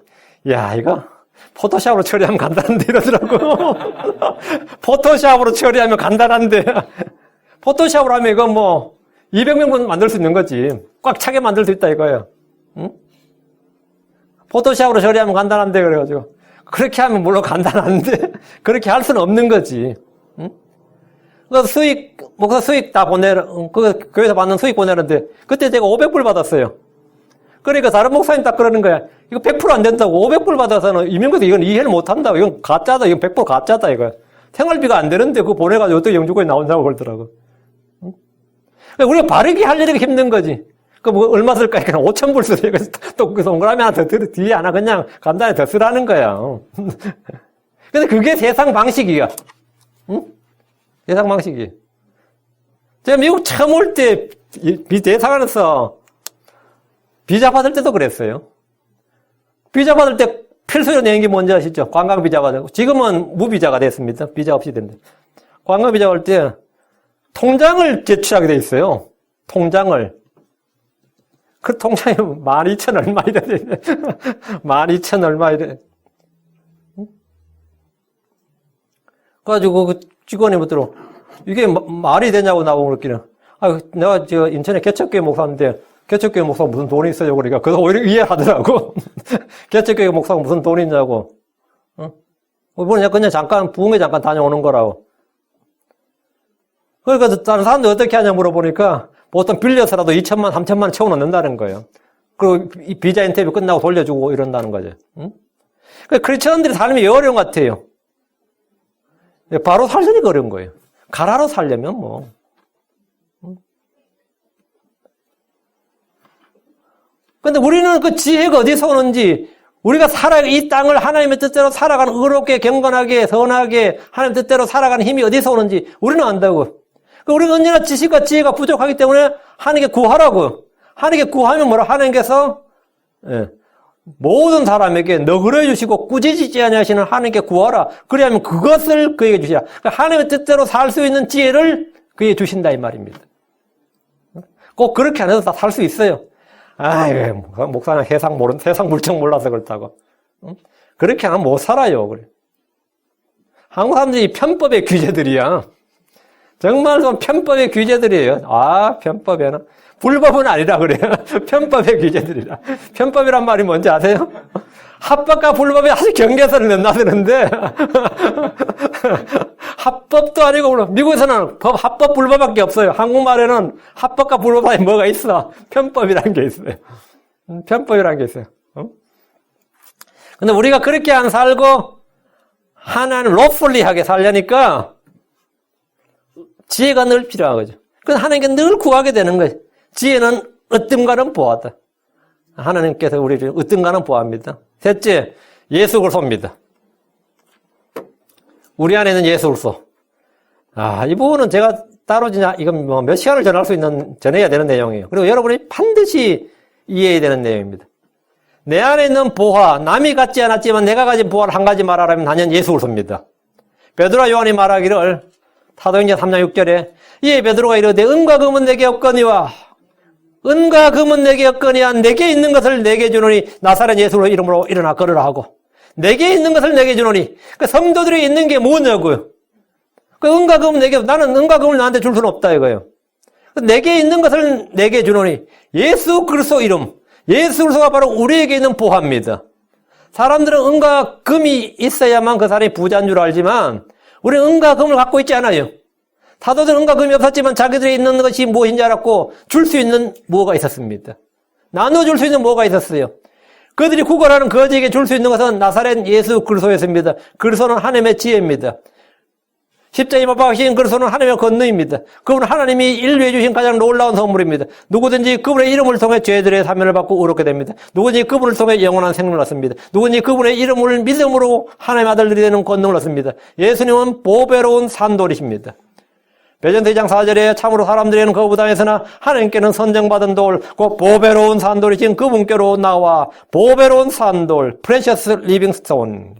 야, 이거 포토샵으로 처리하면 간단한데 이러더라고. 포토샵으로 처리하면 간단한데. 포토샵으로 하면 이거 뭐 200명분 만들 수 있는 거지. 꽉 차게 만들 수 있다 이거예요. 응? 포토샵으로 처리하면 간단한데 그래가지고. 그렇게 하면 물론 간단한데 그렇게 할 수는 없는 거지. 응? 목사 수익 다 교회에서 받는 수익 보내는데 그때 제가 500불 받았어요. 그러니까 다른 목사님 딱 그러는 거야. 이거 100% 안 된다고. 500불 받아서는 이민국에서 이건 이해를 못 한다고. 이건 가짜다. 이건 100% 가짜다 이거야. 생활비가 안 되는데 그거 보내가지고 어떻게 영주권이 나온다고 그러더라고. 응? 그러니까 우리가 바르게 하려니까 힘든 거지. 뭐 얼마 쓸까? 그냥 5,000불 쓰세요. 그래서 또 그 동그라미 하나 더 뒤에 하나 그냥 간단히 더 쓰라는 거야. 근데 그게 세상 방식이야. 응? 세상 방식이. 제가 미국 처음 올 때 대사관에서 비자 받을 때도 그랬어요. 비자 받을 때 필수로 내는 게 뭔지 아시죠? 관광 비자 받을 때. 지금은 무비자가 됐습니다. 비자 없이 된대. 관광 비자 올 때 통장을 제출하게 돼 있어요. 통장을. 그 통장이 12,000 얼마 이래. 12,000 얼마 이래. 그래가지고 그 직원이 묻더라고. 이게 말이 되냐고 나보고 그랬기는. 내가 인천에 개척교회 목사인데 개척교회 목사가 무슨 돈이 있어요? 그러니까 그거 오히려 이해하더라고. 개척교회 목사가 무슨 돈이 있냐고. 그냥 잠깐, 부흥회 잠깐 다녀오는 거라고. 그러니까 다른 사람들 어떻게 하냐 물어보니까 보통 빌려서라도 2천만, 3천만 채워넣는다는 거예요. 그리고 이 비자 인터뷰 끝나고 돌려주고 이런다는 거죠. 응? 그러니까 크리스천들이 삶이 어려운 것 같아요. 바로 살려니까 어려운 거예요. 가라로 살려면 뭐. 근데 우리는 그 지혜가 어디서 오는지, 우리가 이 땅을 하나님의 뜻대로 살아가는, 의롭게, 경건하게, 선하게, 하나님 뜻대로 살아가는 힘이 어디서 오는지 우리는 안다고. 우리는 언제나 지식과 지혜가 부족하기 때문에 하나님께 구하라고. 하나님께 구하면 뭐라? 하나님께서 모든 사람에게 너그러워 주시고 꾸짖지 아니하시는 하나님께 구하라. 그래야면 그것을 그에게 주시라. 그러니까 하나님의 뜻대로 살 수 있는 지혜를 그에게 주신다 이 말입니다. 꼭 그렇게 안 해도 다 살 수 있어요. 아이고, 목사는 세상 물정 몰라서 그렇다고. 그렇게 하면 못 살아요. 그래. 한국 사람들이 편법의 귀재들이야. 정말 좀 편법의 귀재들이에요. 편법에는. 불법은 아니라 그래요. 편법의 귀재들이라. 편법이란 말이 뭔지 아세요? 합법과 불법에 아주 경계선을 넘나드는데, 합법도 아니고, 물론, 미국에서는 합법, 불법밖에 없어요. 한국말에는 합법과 불법 사이에 뭐가 있어? 편법이라는 게 있어요. 편법이라는 게 있어요. 근데 우리가 그렇게 안 살고, 하나는 로풀리하게 살려니까, 지혜가 늘 필요한 거죠. 그래서 하나님께 늘 구하게 되는 거예요. 지혜는 으뜸가는 보하다. 하나님께서 우리를 으뜸가는 보합니다. 셋째, 예수 그리스도입니다. 우리 안에 있는 예수 그리스도. 이 부분은 제가 따로 이건 뭐 몇 시간을 전해야 되는 내용이에요. 그리고 여러분이 반드시 이해해야 되는 내용입니다. 내 안에 있는 보화, 남이 갖지 않았지만 내가 가진 보화를 한 가지 말하라면 단연 예수 그리스도입니다. 베드로와 요한이 말하기를 사도행전 3장 6절에 이에 베드로가 이르되 은과 금은 내게 없거니와 은과 금은 내게 없거니와 내게 있는 것을 내게 주노니 나사렛 예수로 이름으로 일어나 걸으라 하고 내게 있는 것을 내게 주노니 그 성도들이 있는 게 뭐냐고요. 그 은과 금은 내게 나는 은과 금을 나한테 줄 수는 없다 이거예요. 내게 있는 것을 내게 주노니 예수 그리스도 이름 예수 그리스도가 바로 우리에게 있는 보화입니다. 사람들은 은과 금이 있어야만 그 사람이 부자인 줄 알지만 우리는 은과 금을 갖고 있지 않아요. 사도들은 은과 금이 없었지만 자기들이 있는 것이 무엇인지 알았고 줄 수 있는 뭐가 있었습니다. 나눠줄 수 있는 뭐가 있었어요. 그들이 구걸하는 거지에게 줄 수 있는 것은 나사렛 예수 그리스도였습니다. 그리스도는 하나님의 지혜입니다. 십자가에 못 박히신 그리스도는 하나님의 권능입니다. 그분은 하나님이 인류에 주신 가장 놀라운 선물입니다. 누구든지 그분의 이름을 통해 죄들의 사면을 받고 의롭게 됩니다. 누구든지 그분을 통해 영원한 생명을 얻습니다. 누구든지 그분의 이름을 믿음으로 하나님의 아들들이 되는 권능을 얻습니다. 예수님은 보배로운 산돌이십니다. 베드로전서 2장 4절에 참으로 사람들에게는 거부당했으나 하나님께는 선정받은 돌, 곧 보배로운 산돌이신 그분께로 나와 보배로운 산돌, precious living stone.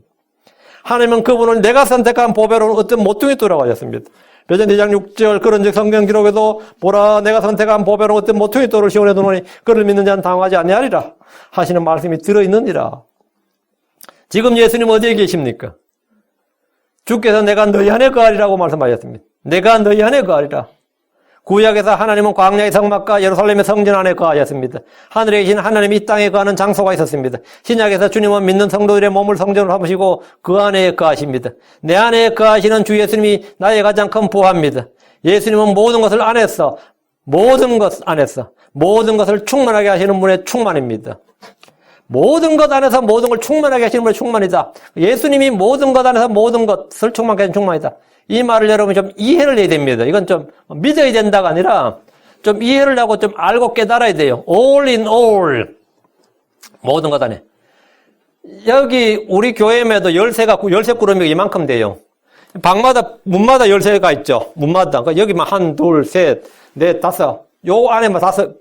하나님은 그분을 내가 선택한 보배로운 어떤 모퉁이 돌이라고 하셨습니다. 베드로전서 2장 6절 그런즉 성경 기록에도 보라 내가 선택한 보배로운 어떤 모퉁이 돌을 시온에 두노니 그를 믿는 자는 당하지 아니하리라 하시는 말씀이 들어있느니라. 지금 예수님 어디에 계십니까? 주께서 내가 너희 안에 거하리라고 말씀하셨습니다. 내가 너희 안에 거하리라. 구약에서 하나님은 광야의 성막과 예루살렘의 성전 안에 거하셨습니다. 하늘에 계신 하나님이 이 땅에 거하는 장소가 있었습니다. 신약에서 주님은 믿는 성도들의 몸을 성전으로 삼으시고 그 안에 거하십니다. 내 안에 거하시는 주 예수님이 나의 가장 큰 보화입니다. 예수님은 모든 것을 안에서 모든 것을 충만하게 하시는 분의 충만입니다. 모든 것 안에서 모든 걸 충만하게 하시는 분의 충만이다. 예수님이 모든 것 안에서 모든 것을 충만하게 하시는 충만이다. 이 말을 여러분 좀 이해를 해야 됩니다. 이건 좀 믿어야 된다가 아니라 좀 이해를 하고 좀 알고 깨달아야 돼요. All in all. 모든 것 안에. 여기 우리 교회에도 열쇠 꾸러미가 이만큼 돼요. 방마다, 문마다 열쇠가 있죠. 문마다. 그러니까 여기만 한, 둘, 셋, 넷, 다섯. 요 안에만 다섯,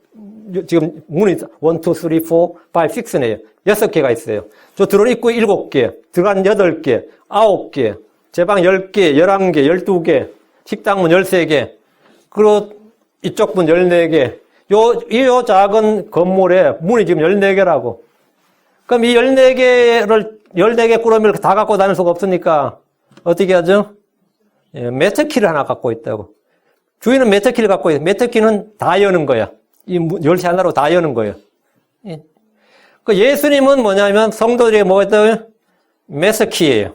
지금 문이 1, 2, 3, 4, 5, 6네요. 6개가 있어요. 저 들어온 입구 7개, 들어간 8개, 9개. 제 방 10개, 11개, 12개, 식당문 13개, 그리고 이쪽 문 14개. 요 작은 건물에 문이 지금 14개라고. 그럼 이 14개 꾸러미를 다 갖고 다닐 수가 없으니까 어떻게 하죠? 매트키를 하나 갖고 있다고. 주인은 매트키를 갖고 있어요. 매트키는 다 여는 거야. 이 열쇠 하나로 다 여는 거예요. 그 예수님은 뭐냐면 성도들에게 뭐였다고요? 메스키예요.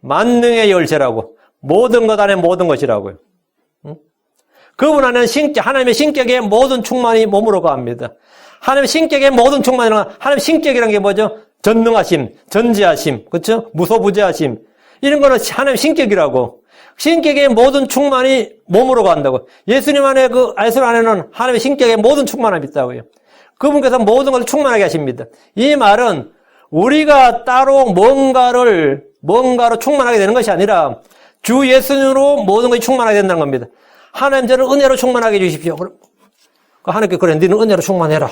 만능의 열쇠라고. 모든 것 안에 모든 것이라고요. 그분 안에는 하나님의 신격의 모든 충만이 몸으로 가합니다. 하나님의 신격의 모든 충만이라는 하나님의 신격이라는 게 뭐죠? 전능하심, 전지하심, 그렇죠? 무소부재하심. 이런 거는 하나님의 신격이라고. 신격의 모든 충만이 몸으로 간다고. 예수님 안에 예수님 안에는 하나님의 신격의 모든 충만함이 있다고요. 그분께서 모든 것을 충만하게 하십니다. 이 말은 우리가 따로 뭔가로 충만하게 되는 것이 아니라 주 예수님으로 모든 것이 충만하게 된다는 겁니다. 하나님 저를 은혜로 충만하게 해주십시오. 하나님께 그래, 너는 은혜로 충만해라.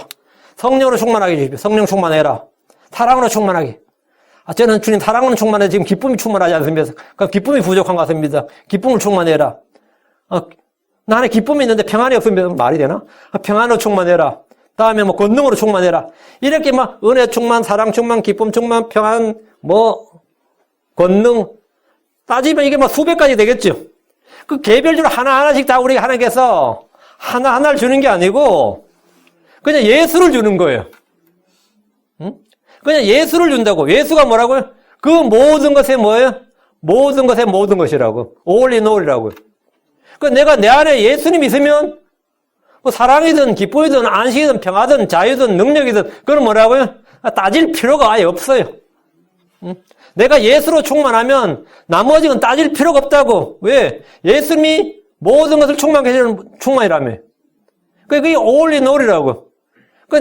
성령으로 충만하게 해주십시오. 성령 충만해라. 사랑으로 충만하게. 저는 주님 사랑으로 충만해. 지금 기쁨이 충만하지 않습니다. 그럼 기쁨이 부족한 것 같습니다. 기쁨을 충만해라. 나 안에 기쁨이 있는데 평안이 없으면 말이 되나? 평안으로 충만해라. 다음에 권능으로 충만해라. 이렇게 은혜 충만, 사랑 충만, 기쁨 충만, 평안, 권능. 따지면 이게 수백 가지 되겠죠. 그 개별적으로 하나하나씩 다 우리 하나님께서 하나하나를 주는 게 아니고 그냥 예수를 주는 거예요. 그냥 예수를 준다고. 예수가 뭐라고요? 그 모든 것에 뭐예요? 모든 것에 모든 것이라고. all in all이라고요. 내가 내 안에 예수님이 있으면 사랑이든 기쁨이든 안식이든 평화든 자유든 능력이든 그건 뭐라고요? 따질 필요가 아예 없어요. 내가 예수로 충만하면 나머지는 따질 필요가 없다고. 왜? 예수님이 모든 것을 충만하게 해주는 충만이라며. 그게 all in all이라고.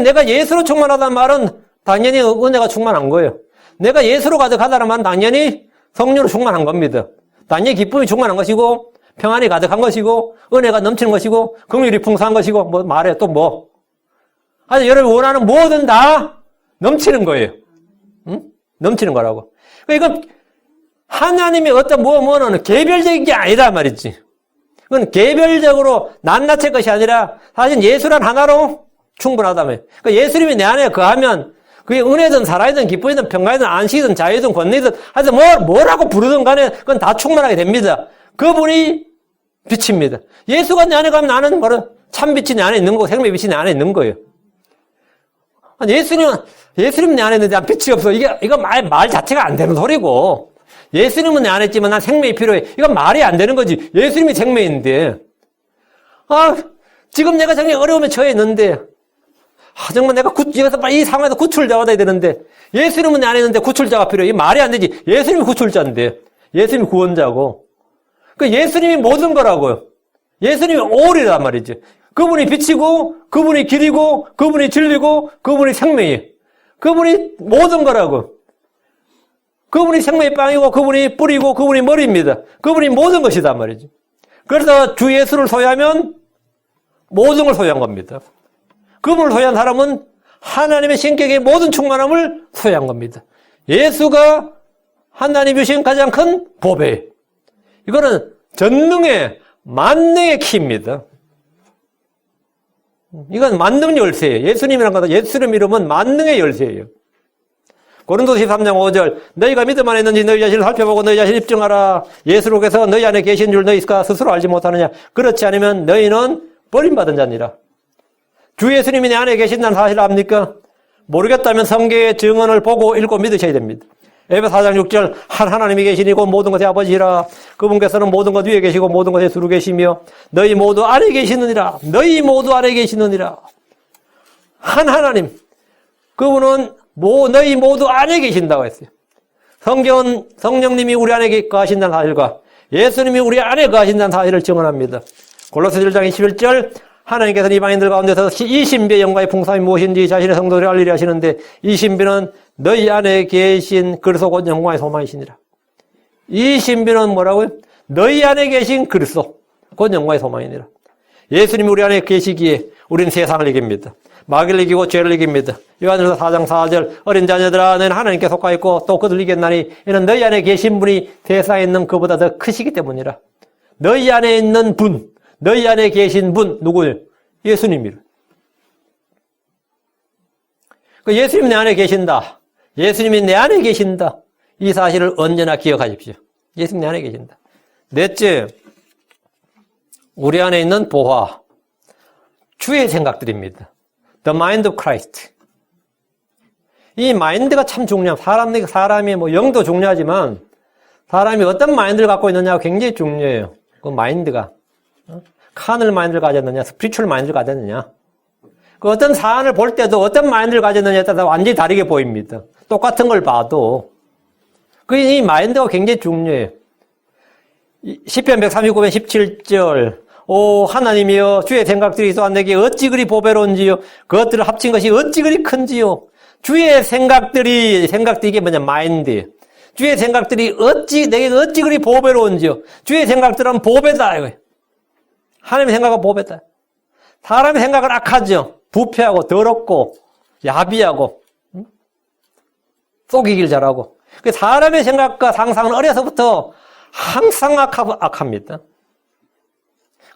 내가 예수로 충만하다는 말은 당연히 은혜가 충만한 거예요. 내가 예수로 가득하다는 말은 당연히 성령으로 충만한 겁니다. 당연히 기쁨이 충만한 것이고 평안이 가득한 것이고 은혜가 넘치는 것이고 긍휼이 풍성한 것이고 말해 또 뭐. 아니 여러분이 원하는 뭐든 다 넘치는 거예요. 넘치는 거라고. 이건 하나님의 어떤 뭐는 개별적인 게 아니다 말이지. 그건 개별적으로 낱낱의 것이 아니라 사실 예수란 하나로 충분하다며. 예수님이 내 안에 거하면 그게 은혜든 사랑이든 기쁨이든 평강이든 안식이든 자유든 권리든 하여튼 뭐라고 부르든 간에 그건 다 충만하게 됩니다. 그분이 빛입니다. 예수가 내 안에 가면 나는 바로 참빛이 내 안에 있는 거고 생명의 빛이 내 안에 있는 거예요. 예수님은 내 안에 있는데 난 빛이 없어. 이거 말 자체가 안 되는 소리고. 예수님은 내 안에 있지만 난 생명이 필요해. 이건 말이 안 되는 거지. 예수님이 생명인데. 지금 내가 정말 어려움에 처해 있는데, 정말 내가 이 상황에서 구출자 받아야 되는데, 예수님은 내 안에 있는데 구출자가 필요해. 이 말이 안 되지. 예수님이 구출자인데. 예수님이 구원자고. 예수님이 모든 거라고요. 예수님이 올이란 말이죠. 그분이 빛이고, 그분이 길이고, 그분이 진리고, 그분이 생명이에요. 그분이 모든 거라고. 그분이 생명의 빵이고, 그분이 뿌리고, 그분이 머리입니다. 그분이 모든 것이단 말이죠. 그래서 주 예수를 소유하면 모든 걸 소유한 겁니다. 그분을 소유한 사람은 하나님의 신격의 모든 충만함을 소유한 겁니다. 예수가 하나님이 주신 가장 큰 보배. 이거는 전능의 만능의 키입니다. 이건 만능 열쇠예요. 예수님이란 것은 예수님 이름은 만능의 열쇠예요. 고린도서 13장 5절 너희가 믿음 안에 있는지 너희 자신을 살펴보고 너희 자신을 입증하라. 예수로께서 너희 안에 계신 줄 너희가 스스로 알지 못하느냐. 그렇지 않으면 너희는 버림받은 자니라. 주 예수님이 내 안에 계신다는 사실을 압니까? 모르겠다면 성경의 증언을 보고 읽고 믿으셔야 됩니다. 에베소 4장 6절 하나님이 계시니고 모든 것의 아버지라. 그분께서는 모든 것 위에 계시고 모든 것에 두루 계시며 너희 모두 안에 계시느니라. 너희 모두 안에 계시느니라. 하나님. 그분은 너희 모두 안에 계신다고 했어요. 성경은 성령님이 우리 안에 거하신다는 사실과 예수님이 우리 안에 거하신다는 사실을 증언합니다. 골로새 1장 21절 하나님께서는 이방인들 가운데서 이 신비의 영광의 풍성이 무엇인지 자신의 성도들을 알리려 하시는데 이 신비는 너희 안에 계신 그리스도 곧 영광의 소망이시니라. 이 신비는 뭐라고요? 너희 안에 계신 그리스도 곧 영광의 소망이니라. 예수님이 우리 안에 계시기에 우리는 세상을 이깁니다. 마귀를 이기고 죄를 이깁니다. 요한일서 4장 4절 어린 자녀들아 너희는 하나님께 속하 있고 또 그들 이겼나니 이는 너희 안에 계신 분이 세상에 있는 그보다 더 크시기 때문이라. 너희 안에 있는 분, 너희 안에 계신 분 누구예요? 예수님이라. 예수님이 내 안에 계신다. 예수님이 내 안에 계신다. 이 사실을 언제나 기억하십시오. 예수님이 내 안에 계신다. 넷째, 우리 안에 있는 보화. 주의 생각들입니다. The mind of Christ. 이 마인드가 참 중요합니다. 사람이 뭐 영도 중요하지만 사람이 어떤 마인드를 갖고 있느냐가 굉장히 중요해요. 그 마인드가. 카널 마인드를 가졌느냐, 스피리추얼 마인드를 가졌느냐. 그 어떤 사안을 볼 때도 어떤 마인드를 가졌느냐에 따라서 완전히 다르게 보입니다. 똑같은 걸 봐도. 이 마인드가 굉장히 중요해요. 시편 139편 17절. 오 하나님이여 주의 생각들이 또한 내게 어찌 그리 보배로운지요. 그것들을 합친 것이 어찌 그리 큰지요. 주의 생각들이 이게 뭐냐 마인드. 주의 생각들이 내게 어찌 그리 보배로운지요. 주의 생각들은 보배다. 이거예요. 하나님의 생각은 보배다. 사람의 생각은 악하죠. 부패하고 더럽고 야비하고 속이길 잘하고. 사람의 생각과 상상은 어려서부터 항상 악합니다.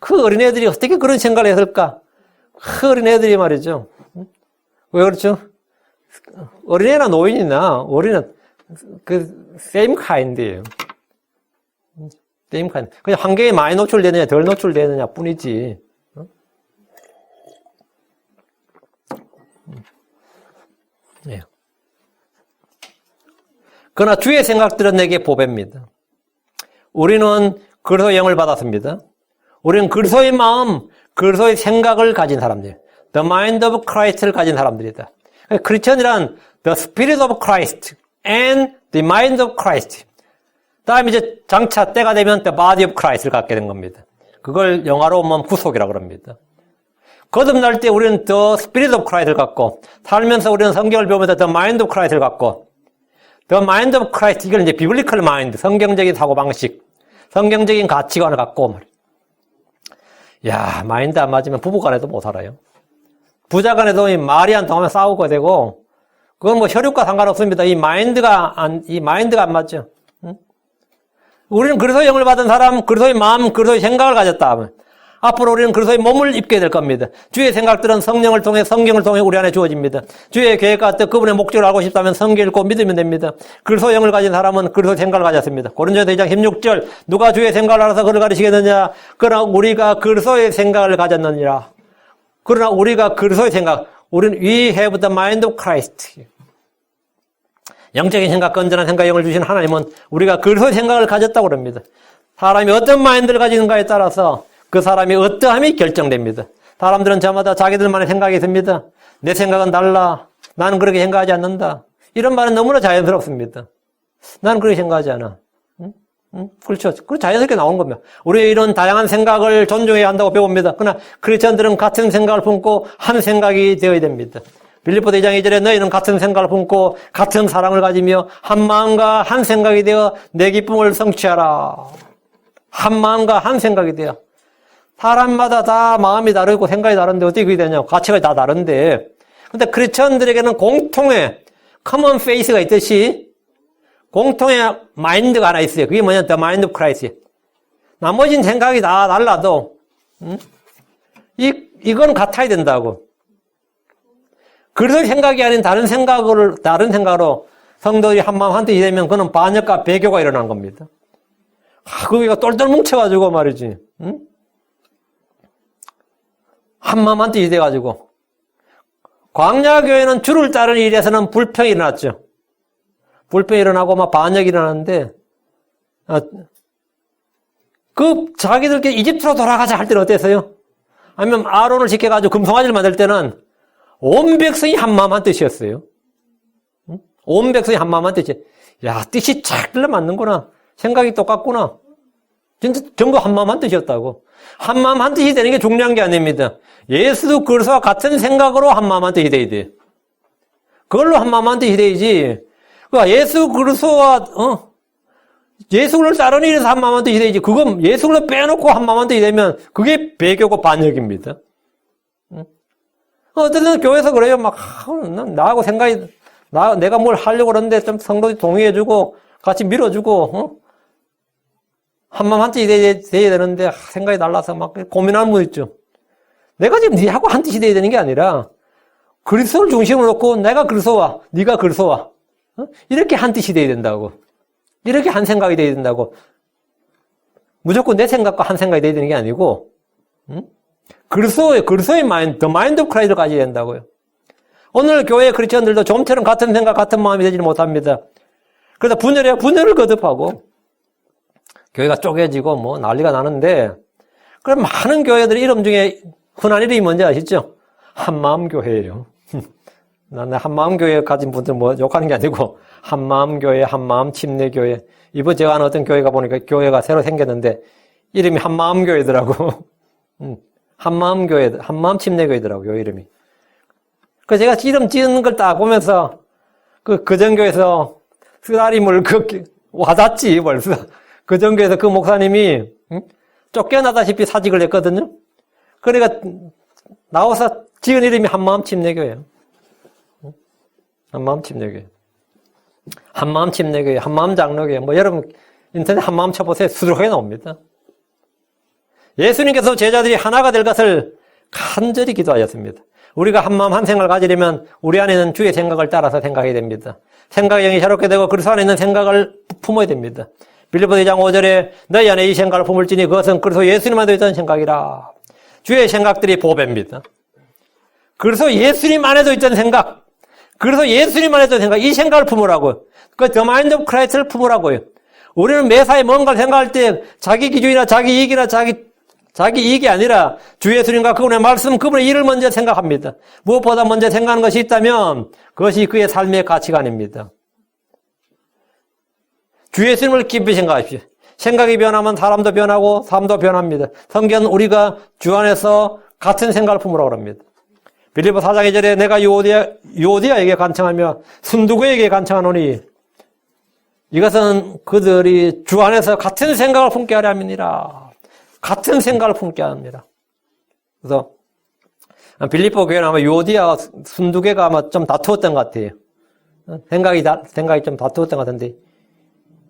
그 어린애들이 어떻게 그런 생각을 했을까? 그 어린애들이 말이죠. 왜 그렇죠? 어린애나 노인이나 우리는 same kind예요. same kind. 그냥 환경에 많이 노출되느냐 덜 노출되느냐 뿐이지. 예. 그러나 주의 생각들은 내게 보배입니다. 우리는 그리스도의 영을 받았습니다. 우리는 그리스도의 마음, 그리스도의 생각을 가진 사람들. The mind of Christ를 가진 사람들이다. 크리스천이란 the spirit of Christ and the mind of Christ. 다음에 이제 장차 때가 되면 the body of Christ를 갖게 된 겁니다. 그걸 영어로 보면 구속이라고 합니다. 거듭날 때 우리는 the spirit of Christ를 갖고 살면서 우리는 성경을 배우면서 the mind of Christ를 갖고 the mind of Christ 이걸 이제 biblical mind 성경적인 사고방식 성경적인 가치관을 갖고 말이에요. 야 마인드 안 맞으면 부부간에도 못 살아요. 부자간에도 말이 안 통하면 싸우게 되고 그건 뭐 혈육과 상관없습니다. 이 마인드가 안 맞죠. 응? 우리는 그리스도의 영을 받은 사람, 그리스도의 마음, 그리스도의 생각을 가졌다 하면 앞으로 우리는 그리스도의 몸을 입게 될 겁니다. 주의 생각들은 성령을 통해 성경을 통해 우리 안에 주어집니다. 주의 계획과 뜻 그분의 목적을 알고 싶다면 성경 읽고 믿으면 됩니다. 그리스도의 영을 가진 사람은 그리스도의 생각을 가졌습니다. 고린도전서 2장 16절 누가 주의 생각을 알아서 그를 가르치겠느냐. 그러나 우리가 그리스도의 생각을 가졌느니라. 그러나 우리가 그리스도의 생각 우리는 we have the mind of Christ. 영적인 생각, 건전한 생각, 영을 주신 하나님은 우리가 그리스도의 생각을 가졌다고 합니다. 사람이 어떤 마인드를 가지는가에 따라서 그 사람이 어떠함이 결정됩니다. 사람들은 저마다 자기들만의 생각이 있습니다. 내 생각은 달라. 나는 그렇게 생각하지 않는다. 이런 말은 너무나 자연스럽습니다. 나는 그렇게 생각하지 않아. 그렇죠. 그 자연스럽게 나오는 겁니다. 우리의 이런 다양한 생각을 존중해야 한다고 배웁니다. 그러나 크리스천들은 같은 생각을 품고 한 생각이 되어야 됩니다. 빌립보서 2장 2절에 너희는 같은 생각을 품고 같은 사랑을 가지며 한 마음과 한 생각이 되어 내 기쁨을 성취하라. 한 마음과 한 생각이 되어. 사람마다 다 마음이 다르고 생각이 다른데 어떻게 그게 되냐. 가치가 다 다른데. 근데 크리스천들에게는 공통의 common face가 있듯이 공통의 마인드가 하나 있어요. 그게 뭐냐? The mind of Christ. 나머지는 생각이 다 달라도, 이건 같아야 된다고. 그래서 생각이 아닌 다른 생각으로 성도들이 한마음 한뜻이 되면 그는 반역과 배교가 일어난 겁니다. 그게 똘똘 뭉쳐가지고 말이지. 한마음 한뜻이 돼가지고. 광야교회는 주를 따르는 일에서는 불평이 일어났죠. 불평이 일어나고 막 반역이 일어나는데, 자기들끼리 이집트로 돌아가자 할 때는 어땠어요? 아니면 아론을 지켜가지고 금송아지를 만들 때는 온 백성이 한마음 한뜻이었어요. 온 백성이 한마음 한뜻이. 야, 뜻이 잘 맞는구나. 생각이 똑같구나. 진짜 전부 한마음 한뜻이었다고. 한마음 한뜻이 되는 게 중요한 게 아닙니다. 예수 그리스도와 같은 생각으로 한마음 한뜻이 돼야 돼. 그걸로 한마음 한뜻이 돼야지. 그러니까 예수 그리스도와 예수를 따르는 일에서 한마음 한뜻이 돼야지. 그건 예수를 빼놓고 한마음 한뜻이 되면 그게 배교고 반역입니다. 어쨌든 교회에서 그래요. 막 나하고 생각이 내가 뭘 하려고 그러는데 좀 성도들이 동의해주고 같이 밀어주고 한마음 한뜻이 돼야 되는데 생각이 달라서 막 고민하는 분 있죠. 내가 지금 니하고 한 뜻이 돼야 되는 게 아니라 그리스도를 중심으로 놓고 내가 그리스도와 네가 그리스도와 이렇게 한 뜻이 돼야 된다고. 이렇게 한 생각이 돼야 된다고. 무조건 내 생각과 한 생각이 돼야 되는 게 아니고 그리스도의 마인드, 더 마인드 오브 크라이스트를 가져야 된다고요. 오늘 교회 크리스천들도 좀처럼 같은 생각, 같은 마음이 되지 못합니다. 그래서 분열을 거듭하고, 교회가 쪼개지고 뭐 난리가 나는데, 그럼 많은 교회들 이름 중에 흔한 이름이 뭔지 아시죠? 한마음교회예요. 난 한마음교회 가진 분들 뭐 욕하는 게 아니고, 한마음교회, 한마음침례교회. 이번 제가 아는 어떤 교회가 보니까 교회가 새로 생겼는데, 이름이 한마음교회더라고. 한마음교회, 한마음침례교회더라고요, 이름이. 그래서 제가 이름 지은 걸 딱 보면서, 그 전교에서 쓰다림을 와닿지, 벌써. 그 전교에서 그 목사님이, 쫓겨나다시피 사직을 했거든요. 그러니까, 나와서 지은 이름이 한마음침례교회예요. 한마음침례교회. 한마음침례교회, 한마음장로교회. 뭐, 여러분, 인터넷 한마음 쳐보세요. 수두룩하게 나옵니다. 예수님께서 제자들이 하나가 될 것을 간절히 기도하셨습니다. 우리가 한마음 한 생각을 가지려면 우리 안에 있는 주의 생각을 따라서 생각해야 됩니다. 생각의 영이 새롭게 되고 그리스도 안에 있는 생각을 품어야 됩니다. 빌립보서 2장 5절에 너희 안에 이 생각을 품을지니 그것은 그리스도 예수님 안에 있던 생각이라. 주의 생각들이 보배입니다. 그래서 예수님 안에도 있던 생각, 그래서 예수님 안에 있던 생각, 이 생각을 품으라고요. 그 더 마인드 오브 크라이스트를 품으라고요. 우리는 매사에 뭔가를 생각할 때 자기 기준이나 자기 이익이나 자기 이익이 아니라 주 예수님과 그분의 말씀, 그분의 일을 먼저 생각합니다. 무엇보다 먼저 생각하는 것이 있다면 그것이 그의 삶의 가치관입니다. 주 예수님을 깊이 생각하십시오. 생각이 변하면 사람도 변하고 삶도 변합니다. 성경은 우리가 주 안에서 같은 생각을 품으라고 합니다. 빌립보 4장 2절에 내가 유오디아에게 간청하며 순두교에게 간청하노니 이것은 그들이 주 안에서 같은 생각을 품게 하려 함이니라. 같은 생각을 품게 합니다. 그래서 빌립보 교회는 아마 유오디아와 순두교가 아마 좀 다투었던 것 같아요. 생각이 좀 다투었던 것 같은데.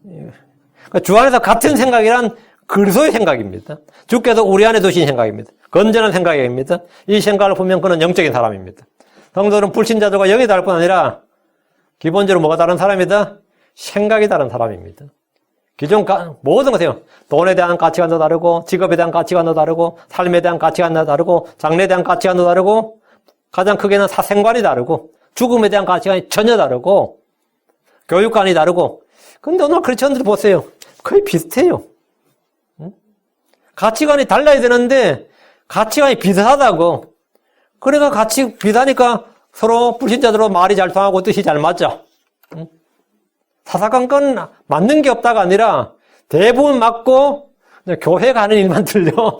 그러니까 주 안에서 같은 생각이란 그리스도의 생각입니다. 주께서 우리 안에 두신 생각입니다. 건전한 생각입니다. 이 생각을 보면 그는 영적인 사람입니다. 성도들은 불신자들과 영이 다를 뿐 아니라 기본적으로 뭐가 다른 사람이다? 생각이 다른 사람입니다. 기존 모든 것이요. 돈에 대한 가치관도 다르고, 직업에 대한 가치관도 다르고, 삶에 대한 가치관도 다르고, 장래에 대한 가치관도 다르고, 가장 크게는 사생관이 다르고, 죽음에 대한 가치관이 전혀 다르고, 교육관이 다르고. 근데 오늘 크리스천들 보세요. 거의 비슷해요. 가치관이 달라야 되는데, 가치관이 비슷하다고. 그러니까 비슷하니까 서로 불신자들로 말이 잘 통하고 뜻이 잘 맞죠. 사사건건 맞는 게 없다가 아니라 대부분 맞고 교회 가는 일만 틀려.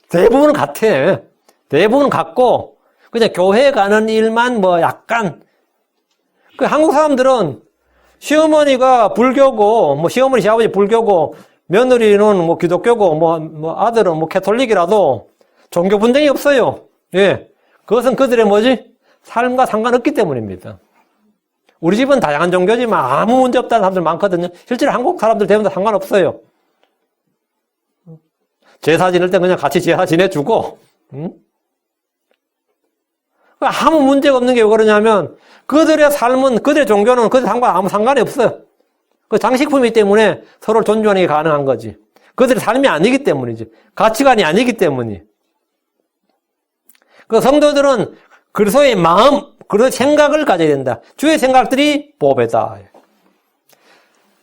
대부분은 같아. 대부분은 같고 그냥 교회 가는 일만 뭐 약간. 그 한국 사람들은 시어머니가 불교고 뭐 시어머니 시아버지 불교고 며느리는 뭐 기독교고 뭐 아들은 뭐 캐톨릭이라도 종교 분쟁이 없어요. 예. 그것은 그들의 뭐지? 삶과 상관없기 때문입니다. 우리 집은 다양한 종교지만 아무 문제 없다는 사람들 많거든요. 실제로 한국 사람들 대부분 다 상관없어요. 제사 지낼 때 그냥 같이 제사 지내주고, 아무 문제가 없는 게 왜 그러냐면, 그들의 삶은, 그들의 종교는 그들 아무 상관이 없어요. 그 장식품이기 때문에 서로를 존중하는 게 가능한 거지. 그들의 삶이 아니기 때문이지. 가치관이 아니기 때문이. 그 성도들은 그리스도의 마음, 그런 생각을 가져야 된다. 주의 생각들이 보배다.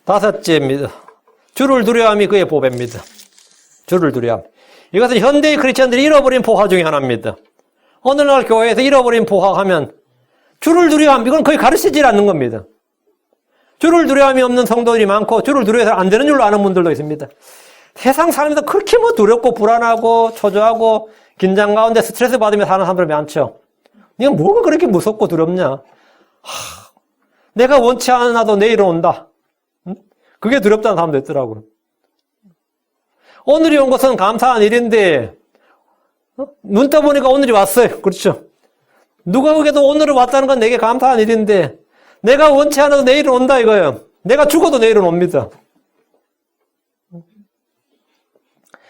다섯째입니다. 주를 두려움이 그의 보배입니다. 주를 두려움. 이것은 현대의 크리스천들이 잃어버린 보화 중에 하나입니다. 오늘날 교회에서 잃어버린 보화하면 주를 두려움, 이건 거의 가르치질 않는 겁니다. 주를 두려움이 없는 성도들이 많고 주를 두려워서 안 되는 줄로 아는 분들도 있습니다. 세상 사람들도 그렇게 뭐 두렵고 불안하고 초조하고 긴장 가운데 스트레스 받으며 사는 사람들 많죠. 네가 뭐가 그렇게 무섭고 두렵냐? 내가 원치 않아도 내일은 온다. 그게 두렵다는 사람도 있더라고요. 오늘이 온 것은 감사한 일인데 눈 떠보니까 오늘이 왔어요. 그렇죠? 누가 보기에도 오늘은 왔다는 건 내게 감사한 일인데 내가 원치 않아도 내일은 온다 이거예요. 내가 죽어도 내일은 옵니다.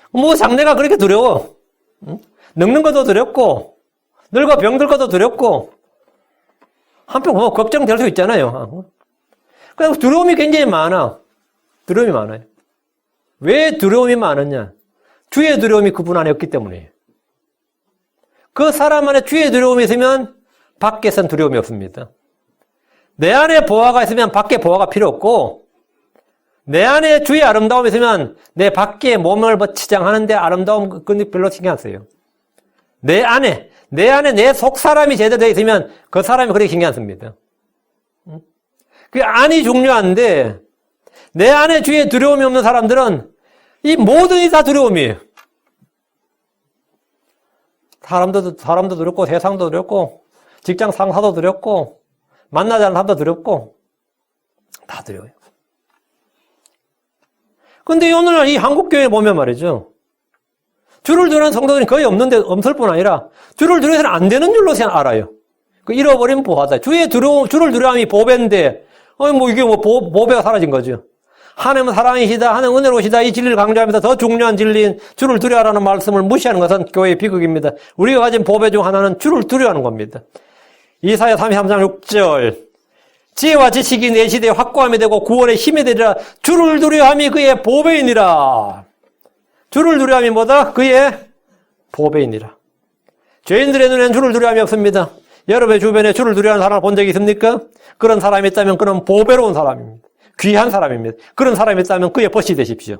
뭐 장래가 그렇게 두려워. 늙는 것도 두렵고 늙어 병들 것도 두렵고 한편 뭐 걱정될 수 있잖아요. 그래서 두려움이 굉장히 많아. 두려움이 많아요. 왜 두려움이 많았냐? 주의 두려움이 그분 안에 없기 때문이에요. 그 사람 안에 주의 두려움이 있으면 밖에선 두려움이 없습니다. 내 안에 보화가 있으면 밖에 보화가 필요 없고, 내 안에 주의 아름다움이 있으면 내 밖에 몸을 치장하는데 아름다움 별로 신경 안 써요. 내 안에 내 속 사람이 제대로 되어 있으면 그 사람이 그렇게 신경 안 씁니다. 그 안이 중요한데, 내 안에 주의 두려움이 없는 사람들은 이 모든 게 다 두려움이에요. 사람도 두렵고, 세상도 두렵고, 직장 상사도 두렵고, 만나지 않는 사람도 두렵고, 다 두려워요. 근데 오늘날 이 한국교회 보면 말이죠. 주를 두려워하는 성도들이 거의 없을 뿐 아니라, 주를 두려워서는 안 되는 줄로 알아요. 그 잃어버린 보화다. 주를 두려움이 보배인데, 이게 보배가 사라진 거죠. 하나님은 사랑이시다, 하나님은 은혜로우시다, 이 진리를 강조하면서 더 중요한 진리인 주를 두려워하라는 말씀을 무시하는 것은 교회의 비극입니다. 우리가 가진 보배 중 하나는 주를 두려워하는 겁니다. 이사야 33장 6절. 지혜와 지식이 내 시대에 확고함이 되고 구원의 힘이 되리라. 주를 두려워함이 그의 보배이니라. 주를 두려워함이 뭐다? 그의 보배이니라. 죄인들의 눈에는 주를 두려워함이 없습니다. 여러분의 주변에 주를 두려워하는 사람을 본 적이 있습니까? 그런 사람이 있다면 그는 보배로운 사람입니다. 귀한 사람입니다. 그런 사람이 있다면 그의 벗이 되십시오.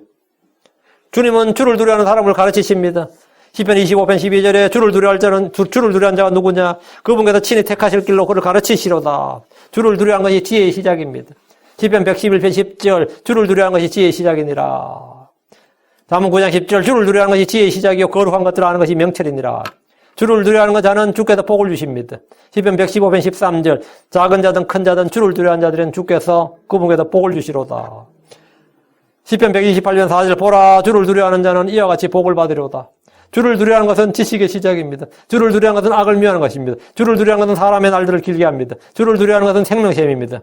주님은 주를 두려워하는 사람을 가르치십니다. 시편 25편 12절에 주를 두려워한 자가 누구냐? 그분께서 친히 택하실 길로 그를 가르치시로다. 주를 두려워하는 것이 지혜의 시작입니다. 시편 111편 10절 주를 두려워하는 것이 지혜의 시작이니라. 잠언 9장 10절 주를 두려워하는 것이 지혜의 시작이요 거룩한 것들을 아는 것이 명철이니라. 주를 두려워하는 자는 주께서 복을 주십니다. 시편 115편 13절 작은 자든 큰 자든 주를 두려워하는 자들은 주께서 그분께서 복을 주시로다. 시편 128편 4절 보라 주를 두려워하는 자는 이와 같이 복을 받으리로다. 주를 두려워하는 것은 지식의 시작입니다. 주를 두려워하는 것은 악을 미워하는 것입니다. 주를 두려워하는 것은 사람의 날들을 길게 합니다. 주를 두려워하는 것은 생명샘입니다.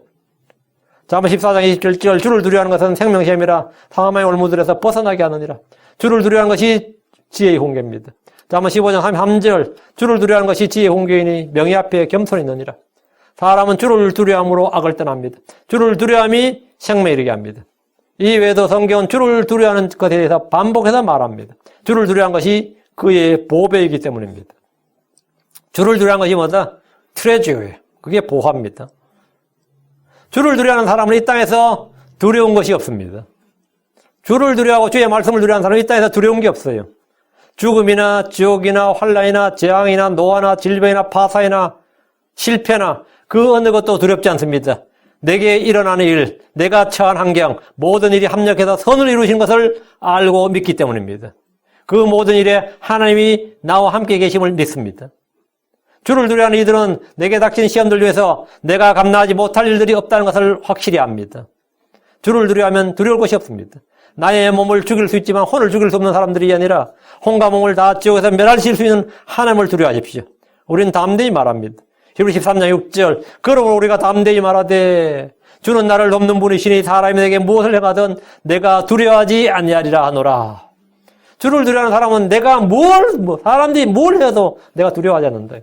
잠언 14장 27절 주를 두려워하는 것은 생명샘이라 사망의 올무들에서 벗어나게 하느니라. 주를 두려워하는 것이 지혜의 홍계입니다. 잠언 15장 33절 주를 두려워하는 것이 지혜의 홍계이니 명예 앞에 겸손이 있느니라. 사람은 주를 두려워함으로 악을 떠납니다. 주를 두려워함이 생명에 이르게 합니다. 이 외에도 성경은 주를 두려워하는 것에 대해서 반복해서 말합니다. 주를 두려워하는 것이 그의 보배이기 때문입니다. 주를 두려워하는 것이 뭐다? 트레저예요. 그게 보화입니다. 주를 두려워하는 사람은 이 땅에서 두려운 것이 없습니다. 주를 두려워하고 주의 말씀을 두려워하는 사람은 이 땅에서 두려운 게 없어요. 죽음이나 지옥이나 환난이나 재앙이나 노화나 질병이나 파사이나 실패나 그 어느 것도 두렵지 않습니다. 내게 일어나는 일, 내가 처한 환경, 모든 일이 합력해서 선을 이루신 것을 알고 믿기 때문입니다. 그 모든 일에 하나님이 나와 함께 계심을 믿습니다. 주를 두려워하는 이들은 내게 닥친 시험들 위해서 내가 감당하지 못할 일들이 없다는 것을 확실히 압니다. 주를 두려워하면 두려울 것이 없습니다. 나의 몸을 죽일 수 있지만 혼을 죽일 수 없는 사람들이 아니라 혼과 몸을 다 지옥에서 멸하실 수 있는 하나님을 두려워하십시오. 우리는 담대히 말합니다. 히브리 13장 6절 그러므로 우리가 담대히 말하되 주는 나를 돕는 분이시니 사람이 내게 무엇을 행하든 내가 두려워하지 아니하리라 하노라. 주를 두려워하는 사람은 내가 사람들이 뭘 해도 내가 두려워하지 않는다.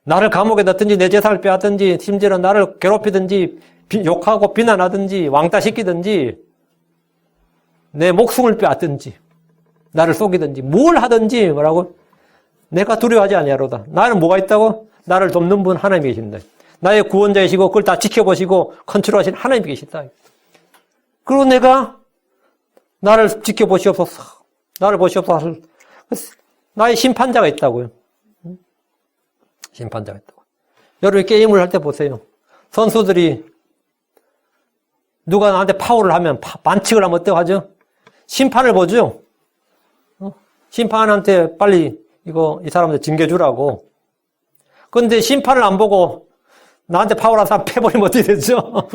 나를 감옥에 넣든지 내 재산을 빼앗든지 심지어는 나를 괴롭히든지 욕하고 비난하든지 왕따시키든지 내 목숨을 빼앗든지 나를 속이든지 뭘 하든지 뭐라고 내가 두려워하지 아니하로다. 나는 뭐가 있다고? 나를 돕는 분 하나님이 계신다. 나의 구원자이시고 그걸 다 지켜보시고 컨트롤하신 하나님이 계시다. 그리고 내가 나를 지켜보시옵소서. 나를 보시옵소서. 나의 심판자가 있다고요. 심판자가 있다고. 여러분이 게임을 할 때 보세요. 선수들이 누가 나한테 파울을 하면 반칙을 하면 어떻게 하죠? 심판을 보죠. 심판한테 빨리 이 사람한테 징계 주라고. 그런데 심판을 안 보고 나한테 파울한 사람 패버리면 어떻게 되죠?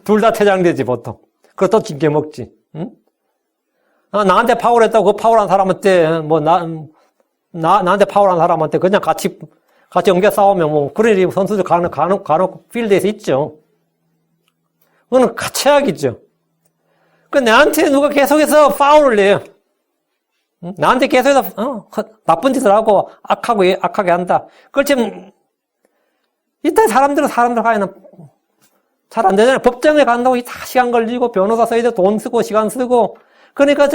둘 다 퇴장되지 보통. 그것도 징계 먹지. 응? 나한테 파울했다고 그 파울한 사람한테 나한테 파울한 사람한테 그냥 같이 엉겨 싸우면 그런 일이 선수들 간혹 필드에서 있죠. 그거는 가채악이죠. 나한테 누가 계속해서 파울을 내요. 나한테 계속해서 나쁜 짓을 하고 악하게 한다. 그걸 지금 이딴 사람들 가면 잘 안 되잖아요. 법정에 간다고 다 시간 걸리고 변호사 써야 돼 돈 쓰고 시간 쓰고 그러니까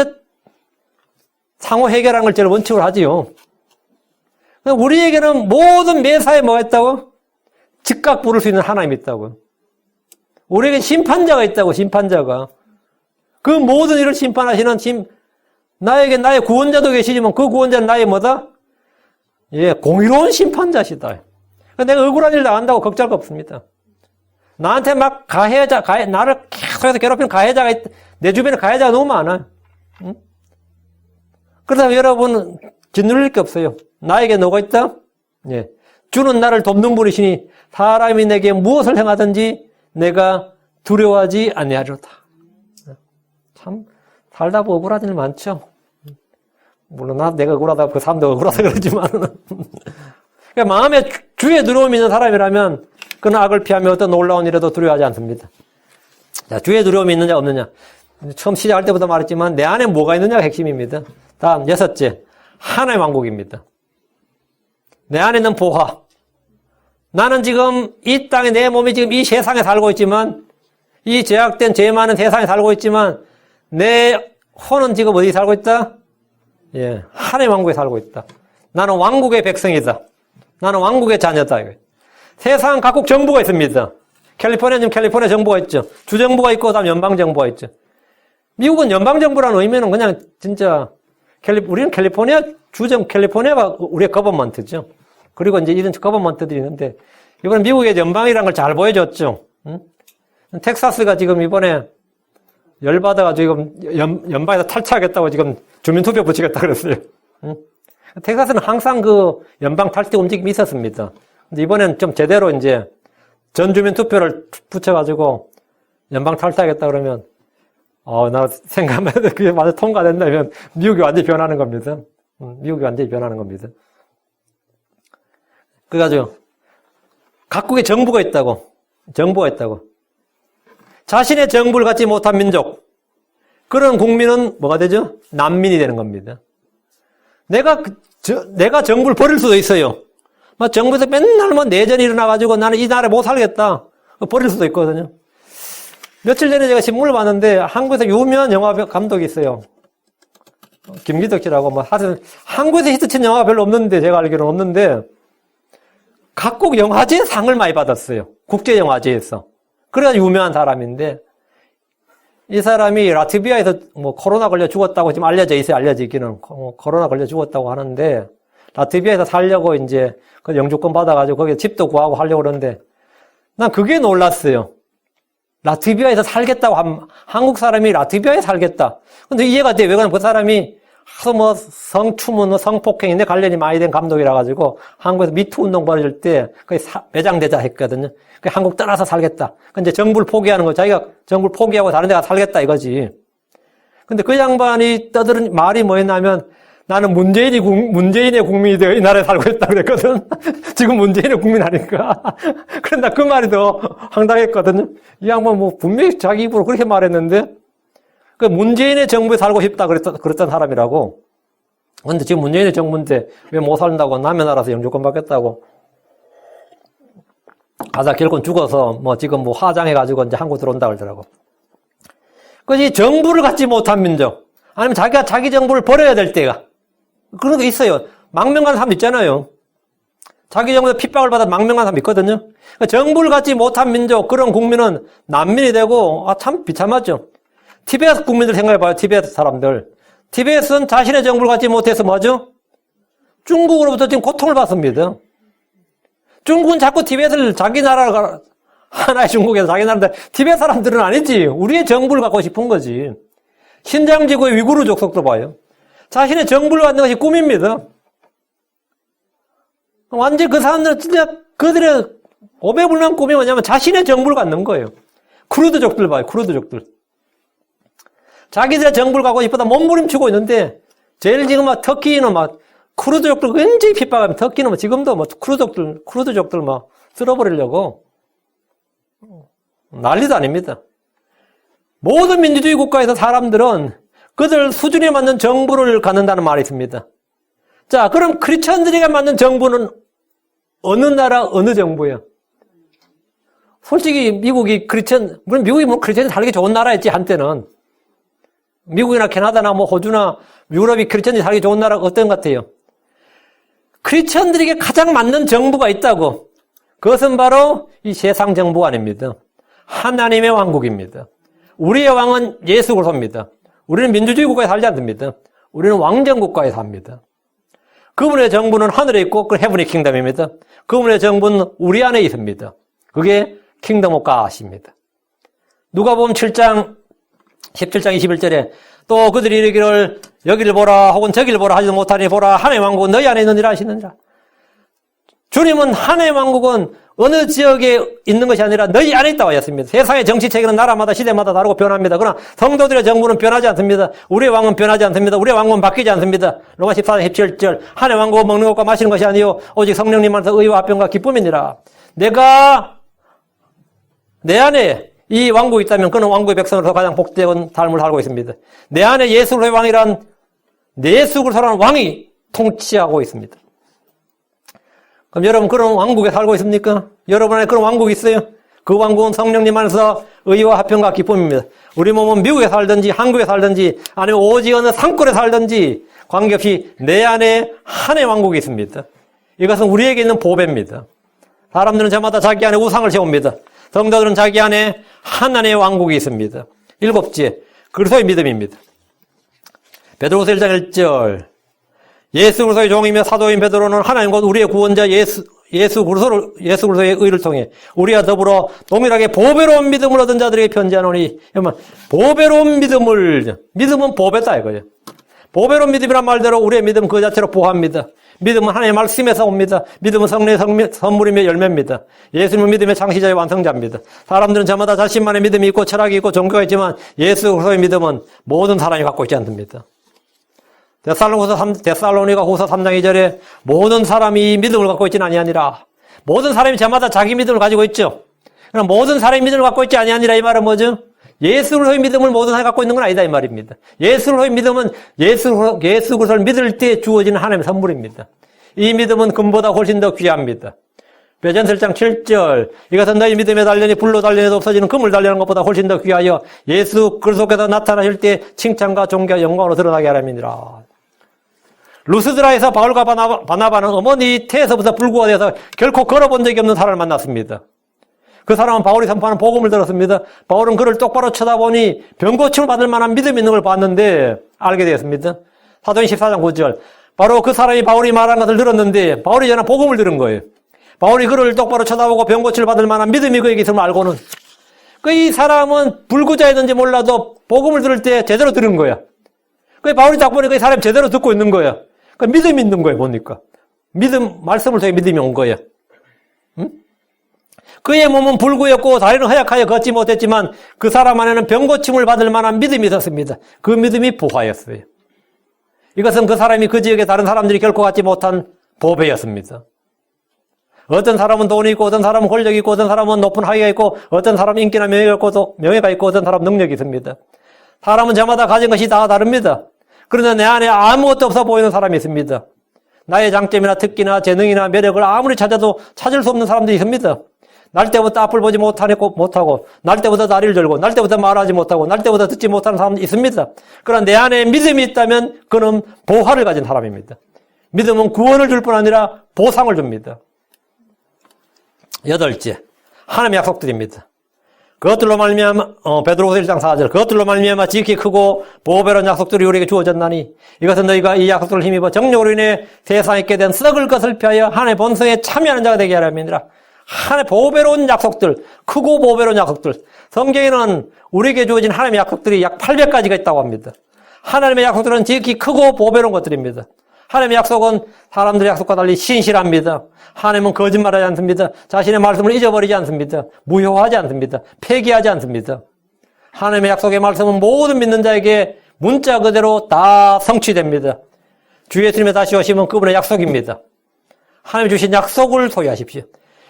상호 해결하는 걸 제일 원칙으로 하지요. 우리에게는 모든 매사에 뭐가 있다고? 즉각 부를 수 있는 하나님이 있다고. 우리에게 심판자가 있다고, 심판자가. 그 모든 일을 심판하시는 나에게 나의 구원자도 계시지만 그 구원자는 나의 뭐다? 예, 공의로운 심판자시다. 내가 억울한 일 나간다고 걱정할 거 없습니다. 나한테 막 나를 계속해서 괴롭히는 가해자가 내 주변에 가해자가 너무 많아. 응? 그러다 여러분은 짓눌릴 게 없어요. 나에게 누가 있다? 예. 주는 나를 돕는 분이시니 사람이 내게 무엇을 행하든지 내가 두려워하지 아니하리로다. 참 살다 보면 억울한 일 많죠. 물론 내가 억울하다고 그 사람도 억울하다 그러지만 그러니까 마음에 주에 두려움이 있는 사람이라면 그는 악을 피하며 어떤 놀라운 일에도 두려워하지 않습니다. 자, 주에 두려움이 있느냐 없느냐. 처음 시작할 때부터 말했지만 내 안에 뭐가 있느냐가 핵심입니다. 다음 6째, 하나의 왕국입니다. 내 안에 있는 보화. 나는 지금 이 땅에 내 몸이 지금 이 세상에 살고 있지만 이 죄악된 죄 많은 세상에 살고 있지만 내 혼은 지금 어디 살고 있다? 예, 하나의 왕국에 살고 있다. 나는 왕국의 백성이다. 나는 왕국의 자녀다. 세상 각국 정부가 있습니다. 캘리포니아는 캘리포니아 정부가 있죠. 주정부가 있고 그다음 연방정부가 있죠. 미국은 연방정부라는 의미는 그냥 진짜 우리는 캘리포니아 캘리포니아가 우리의 거버먼트죠. 그리고 이제 이런 거버먼트들이 있는데 이번에 미국의 연방이라는 걸 잘 보여줬죠. 응? 텍사스가 지금 이번에 열받아가지고 지금 연방에서 탈퇴하겠다고 지금 주민투표 붙이겠다 그랬어요. 응? 텍사스는 항상 그 연방 탈퇴 움직임이 있었습니다. 근데 이번엔 좀 제대로 이제 전주민투표를 붙여가지고 연방 탈퇴하겠다 그러면 나 생각만 해도 그게 완전 통과된다면 미국이 완전히 변하는 겁니다. 미국이 완전히 변하는 겁니다. 그래가지고 각국의 정부가 있다고. 자신의 정부를 갖지 못한 민족, 그런 국민은 뭐가 되죠? 난민이 되는 겁니다. 내가 정부를 버릴 수도 있어요. 정부에서 맨날 내전이 일어나가지고 나는 이 나라에 못 살겠다. 버릴 수도 있거든요. 며칠 전에 제가 신문을 봤는데 한국에서 유명한 영화 감독이 있어요. 김기덕 씨라고 하여튼 한국에서 히트친 영화가 별로 없는데 제가 알기로는 없는데 각국 영화제 상을 많이 받았어요. 국제영화제에서. 그래서 유명한 사람인데 이 사람이 라트비아에서 코로나 걸려 죽었다고 지금 알려져 있어요. 알려지기는. 코로나 걸려 죽었다고 하는데 라트비아에서 살려고 이제 그 영주권 받아가지고 거기에 집도 구하고 하려고 그러는데 난 그게 놀랐어요. 라트비아에서 살겠다고 한국 사람이 라트비아에 살겠다. 근데 이해가 돼. 왜 그러냐면 그 사람이 하도 성추문, 성폭행인데 관련이 많이 된 감독이라 가지고 한국에서 미투 운동 벌어질 때 거의 매장대자 했거든요. 한국 떠나서 살겠다. 근데 정부를 포기하는 거, 자기가 정부를 포기하고 다른 데 가서 살겠다 이거지. 근데 그 양반이 떠드는 말이 뭐였냐면 나는 문재인의 국민이 되어 이 나라에 살고 있다 그랬거든. 지금 문재인의 국민 아닐까. 그런데 그 말이 더 황당했거든요. 이 양반 분명히 자기 입으로 그렇게 말했는데 그 문재인의 정부에 살고 싶다 그랬던 사람이라고. 근데 지금 문재인의 정부인데 왜 못 살다고 남의 나라에서 영주권 받겠다고. 가다 결국은 죽어서 지금 화장해가지고 이제 한국 들어온다 그러더라고. 그것이 정부를 갖지 못한 민족. 아니면 자기가 자기 정부를 버려야 될 때가. 그런 거 있어요. 망명하는 사람 있잖아요. 자기 정부에서 핍박을 받아 망명하는 사람 있거든요. 그러니까 정부를 갖지 못한 민족, 그런 국민은 난민이 되고, 참 비참하죠. 티베트 국민들 생각해봐요. 티베트 사람들. 티베트는 자신의 정부를 갖지 못해서 뭐죠? 중국으로부터 지금 고통을 받습니다. 중국은 자꾸 티베트를 자기 나라가 하나의 중국에서 자기 나라인데 티베트 사람들은 아니지. 우리의 정부를 갖고 싶은 거지. 신장 지구의 위구르 족속도 봐요. 자신의 정부를 갖는 것이 꿈입니다. 완전 그 사람들은 진짜 그들의 오배불만 꿈이 뭐냐면 자신의 정부를 갖는 거예요. 쿠르드족들 봐요. 쿠르드족들. 자기들의 정부를 갖고 싶다 몸부림치고 있는데 제일 지금 터키는 쿠르드족들 굉장히 핍박하면 터키는 지금도 쿠르드족들 쓸어버리려고 난리도 아닙니다. 모든 민주주의 국가에서 사람들은 그들 수준에 맞는 정부를 갖는다는 말이 있습니다. 자, 그럼 크리스천들에게 맞는 정부는 어느 나라, 어느 정부예요? 솔직히 미국이 물론 미국이 크리스천이 살기 좋은 나라였지, 한때는. 미국이나 캐나다나 호주나 유럽이 크리스천이 살기 좋은 나라가 어떤 것 같아요? 크리스천들에게 가장 맞는 정부가 있다고. 그것은 바로 이 세상 정부가 아닙니다. 하나님의 왕국입니다. 우리의 왕은 예수 그리스도입니다. 우리는 민주주의 국가에 살지 않습니다. 우리는 왕정 국가에 삽니다. 그분의 정부는 하늘에 있고 그 헤븐의 킹덤입니다. 그분의 정부는 우리 안에 있습니다. 그게 킹덤 오브 갓입니다. 누가복음 7장 17장 21절에 또 그들이 이르기를 여기를 보라 혹은 저기를 보라 하지도 못하니 보라 하나님의 왕국은 너희 안에 있느니라 하시느니라. 주님은 하나님의 왕국은 어느 지역에 있는 것이 아니라 너희 안에 있다고 하셨습니다. 세상의 정치체계는 나라마다 시대마다 다르고 변합니다. 그러나 성도들의 정부는 변하지 않습니다. 우리의 왕은 변하지 않습니다. 우리의 왕은 바뀌지 않습니다. 로마 14장 17절 하나님의 왕국은 먹는 것과 마시는 것이 아니요 오직 성령님 안에서 의와 화평과 기쁨이니라. 내가 내 안에 이 왕국이 있다면 그는 왕국의 백성으로서 가장 복된 삶을 살고 있습니다. 내 안에 예수 그리스도의 왕이란 예수 그리스도라는 왕이 통치하고 있습니다. 그럼 여러분 그런 왕국에 살고 있습니까? 여러분 안에 그런 왕국이 있어요? 그 왕국은 성령님 안에서 의와 화평과 기쁨입니다. 우리 몸은 미국에 살든지 한국에 살든지 아니면 오직 어느 산골에 살든지 관계없이 내 안에 하나님의 왕국이 있습니다. 이것은 우리에게 있는 보배입니다. 사람들은 저마다 자기 안에 우상을 세웁니다. 성도들은 자기 안에 하나님의 왕국이 있습니다. 7째, 그리스도의 믿음입니다. 베드로서 1장 1절 예수 그리스도의 종이며 사도인 베드로는 하나님 곧 우리의 구원자 예수 그리스도의 의를 통해 우리와 더불어 동일하게 보배로운 믿음을 얻은 자들에게 편지하노니 여러분 보배로운 믿음은 보배다 이거예요. 보배로운 믿음이란 말대로 우리의 믿음 그 자체로 보합니다. 믿음은 하나님의 말씀에서 옵니다. 믿음은 성령의 선물이며 열매입니다. 예수님은 믿음의 창시자의 완성자입니다. 사람들은 저마다 자신만의 믿음이 있고 철학이 있고 종교가 있지만 예수 그리스도의 믿음은 모든 사람이 갖고 있지 않습니다. 데살로니가 후서 3장 2절에 모든 사람이 믿음을 갖고 있지는 아니하니라. 모든 사람이 저마다 자기 믿음을 가지고 있죠. 그럼 모든 사람이 믿음을 갖고 있지 아니하니라 이 말은 뭐죠? 예수 그리스도의 믿음을 모든 사람이 갖고 있는 건 아니다 이 말입니다. 예수 그리스도의 믿음은 예수 그리스도를 믿을 때 주어지는 하나님의 선물입니다. 이 믿음은 금보다 훨씬 더 귀합니다. 베드로서 1장 7절 이것은 너희 믿음의 단련이 불로 단련해도 없어지는 금을 단련한 것보다 훨씬 더 귀하여 예수 그리스도께서 나타나실 때 칭찬과 존귀와 영광으로 드러나게 하람이니라. 루스드라에서 바울과 바나바는 어머니 태에서부터 불구가 되어서 결코 걸어본 적이 없는 사람을 만났습니다. 그 사람은 바울이 선포하는 복음을 들었습니다. 바울은 그를 똑바로 쳐다보니 병고침을 받을 만한 믿음이 있는 걸 봤는데 알게 되었습니다. 사도행 14장 9절 바로 그 사람이 바울이 말한 것을 들었는데 바울이 전한 복음을 들은 거예요. 바울이 그를 똑바로 쳐다보고 병고침을 받을 만한 믿음이 그에게 있음을 알고는 이 사람은 불구자였는지 몰라도 복음을 들을 때 제대로 들은 거야. 바울이 딱 보니까 이 사람이 제대로 듣고 있는 거야. 믿음이 있는 거예요, 보니까. 말씀을 통해 믿음이 온 거예요. 응? 그의 몸은 불구였고 다리는 허약하여 걷지 못했지만 그 사람 안에는 병고침을 받을 만한 믿음이 있었습니다. 그 믿음이 부활이었어요. 이것은 그 사람이 그 지역의 다른 사람들이 결코 갖지 못한 보배였습니다. 어떤 사람은 돈이 있고 어떤 사람은 권력이 있고 어떤 사람은 높은 학위가 있고 어떤 사람은 인기나 명예가 있고 어떤 사람은 능력이 있습니다. 사람은 저마다 가진 것이 다 다릅니다. 그러나 내 안에 아무것도 없어 보이는 사람이 있습니다. 나의 장점이나 특기나 재능이나 매력을 아무리 찾아도 찾을 수 없는 사람들이 있습니다. 날 때부터 앞을 보지 못하고 날 때부터 다리를 절고 날 때부터 말하지 못하고 날 때부터 듣지 못하는 사람들이 있습니다. 그러나 내 안에 믿음이 있다면 그는 보화를 가진 사람입니다. 믿음은 구원을 줄 뿐 아니라 보상을 줍니다. 8째, 하나님의 약속들입니다. 그것들로 말미암아 베드로서 1장 4절 그것들로 말미암아 지극히 크고 보배로운 약속들이 우리에게 주어졌나니 이것은 너희가 이 약속들을 힘입어 정욕으로 인해 세상에 있게 된 썩을 것을 피하여 하나님의 본성에 참여하는 자가 되게 하람이니라. 하나님의 보배로운 약속들, 크고 보배로운 약속들. 성경에는 우리에게 주어진 하나님의 약속들이 약 800가지가 있다고 합니다. 하나님의 약속들은 지극히 크고 보배로운 것들입니다. 하나님의 약속은 사람들의 약속과 달리 신실합니다. 하나님은 거짓말하지 않습니다. 자신의 말씀을 잊어버리지 않습니다. 무효하지 않습니다. 폐기하지 않습니다. 하나님의 약속의 말씀은 모든 믿는 자에게 문자 그대로 다 성취됩니다. 주 예수님의 다시 오시면 그분의 약속입니다. 하나님 주신 약속을 소유하십시오.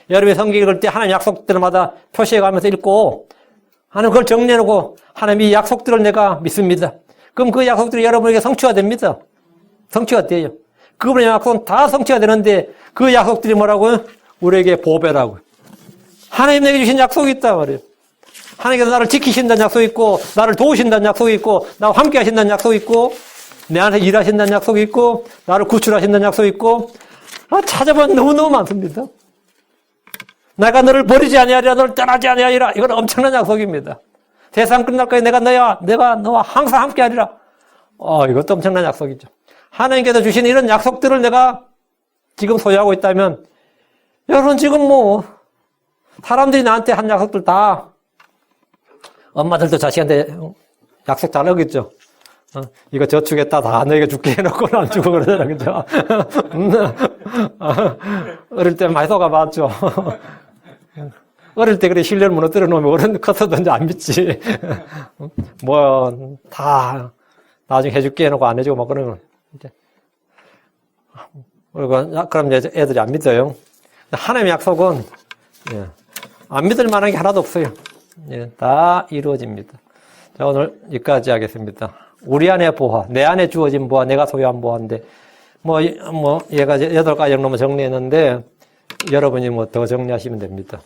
여러분이 성경 읽을 때 하나님 약속들마다 표시해가면서 읽고 하나님 그걸 정리해놓고 하나님 이 약속들을 내가 믿습니다. 그럼 그 약속들이 여러분에게 성취가 됩니다. 성취가 돼요. 그분의 약속은 다 성취가 되는데 그 약속들이 뭐라고요? 우리에게 보배라고요. 하나님 내게 주신 약속이 있다 말이에요. 하나님께서 나를 지키신다는 약속이 있고 나를 도우신다는 약속이 있고 나와 함께 하신다는 약속이 있고 내 안에서 일하신다는 약속이 있고 나를 구출하신다는 약속이 있고 찾아보면 너무너무 많습니다. 내가 너를 버리지 아니하리라, 너를 떠나지 아니하리라. 이건 엄청난 약속입니다. 세상 끝날까지 내가 너와 항상 함께하리라. 이것도 엄청난 약속이죠. 하나님께서 주신 이런 약속들을 내가 지금 소유하고 있다면, 여러분 지금 사람들이 나한테 한 약속들 다, 엄마들도 자식한테 약속 잘 어겼죠. 이거 저축했다 다 너에게 줄게 해놓고는 안 주고 그러잖아, 그죠? 어릴 때 많이 속아봤죠. 어릴 때 그래 신뢰를 무너뜨려 놓으면 어른 커서도 이제 안 믿지. 다 나중에 해줄게 해놓고 안 해주고 막 그러면 이제. 그럼 이제 애들이 안 믿어요. 하나님의 약속은 안 믿을 만한 게 하나도 없어요. 다 이루어집니다. 자, 오늘 여기까지 하겠습니다. 우리 안의 보화, 내 안에 주어진 보화, 내가 소유한 보화인데, 얘가 8가지 정도 정리했는데, 여러분이 더 정리하시면 됩니다.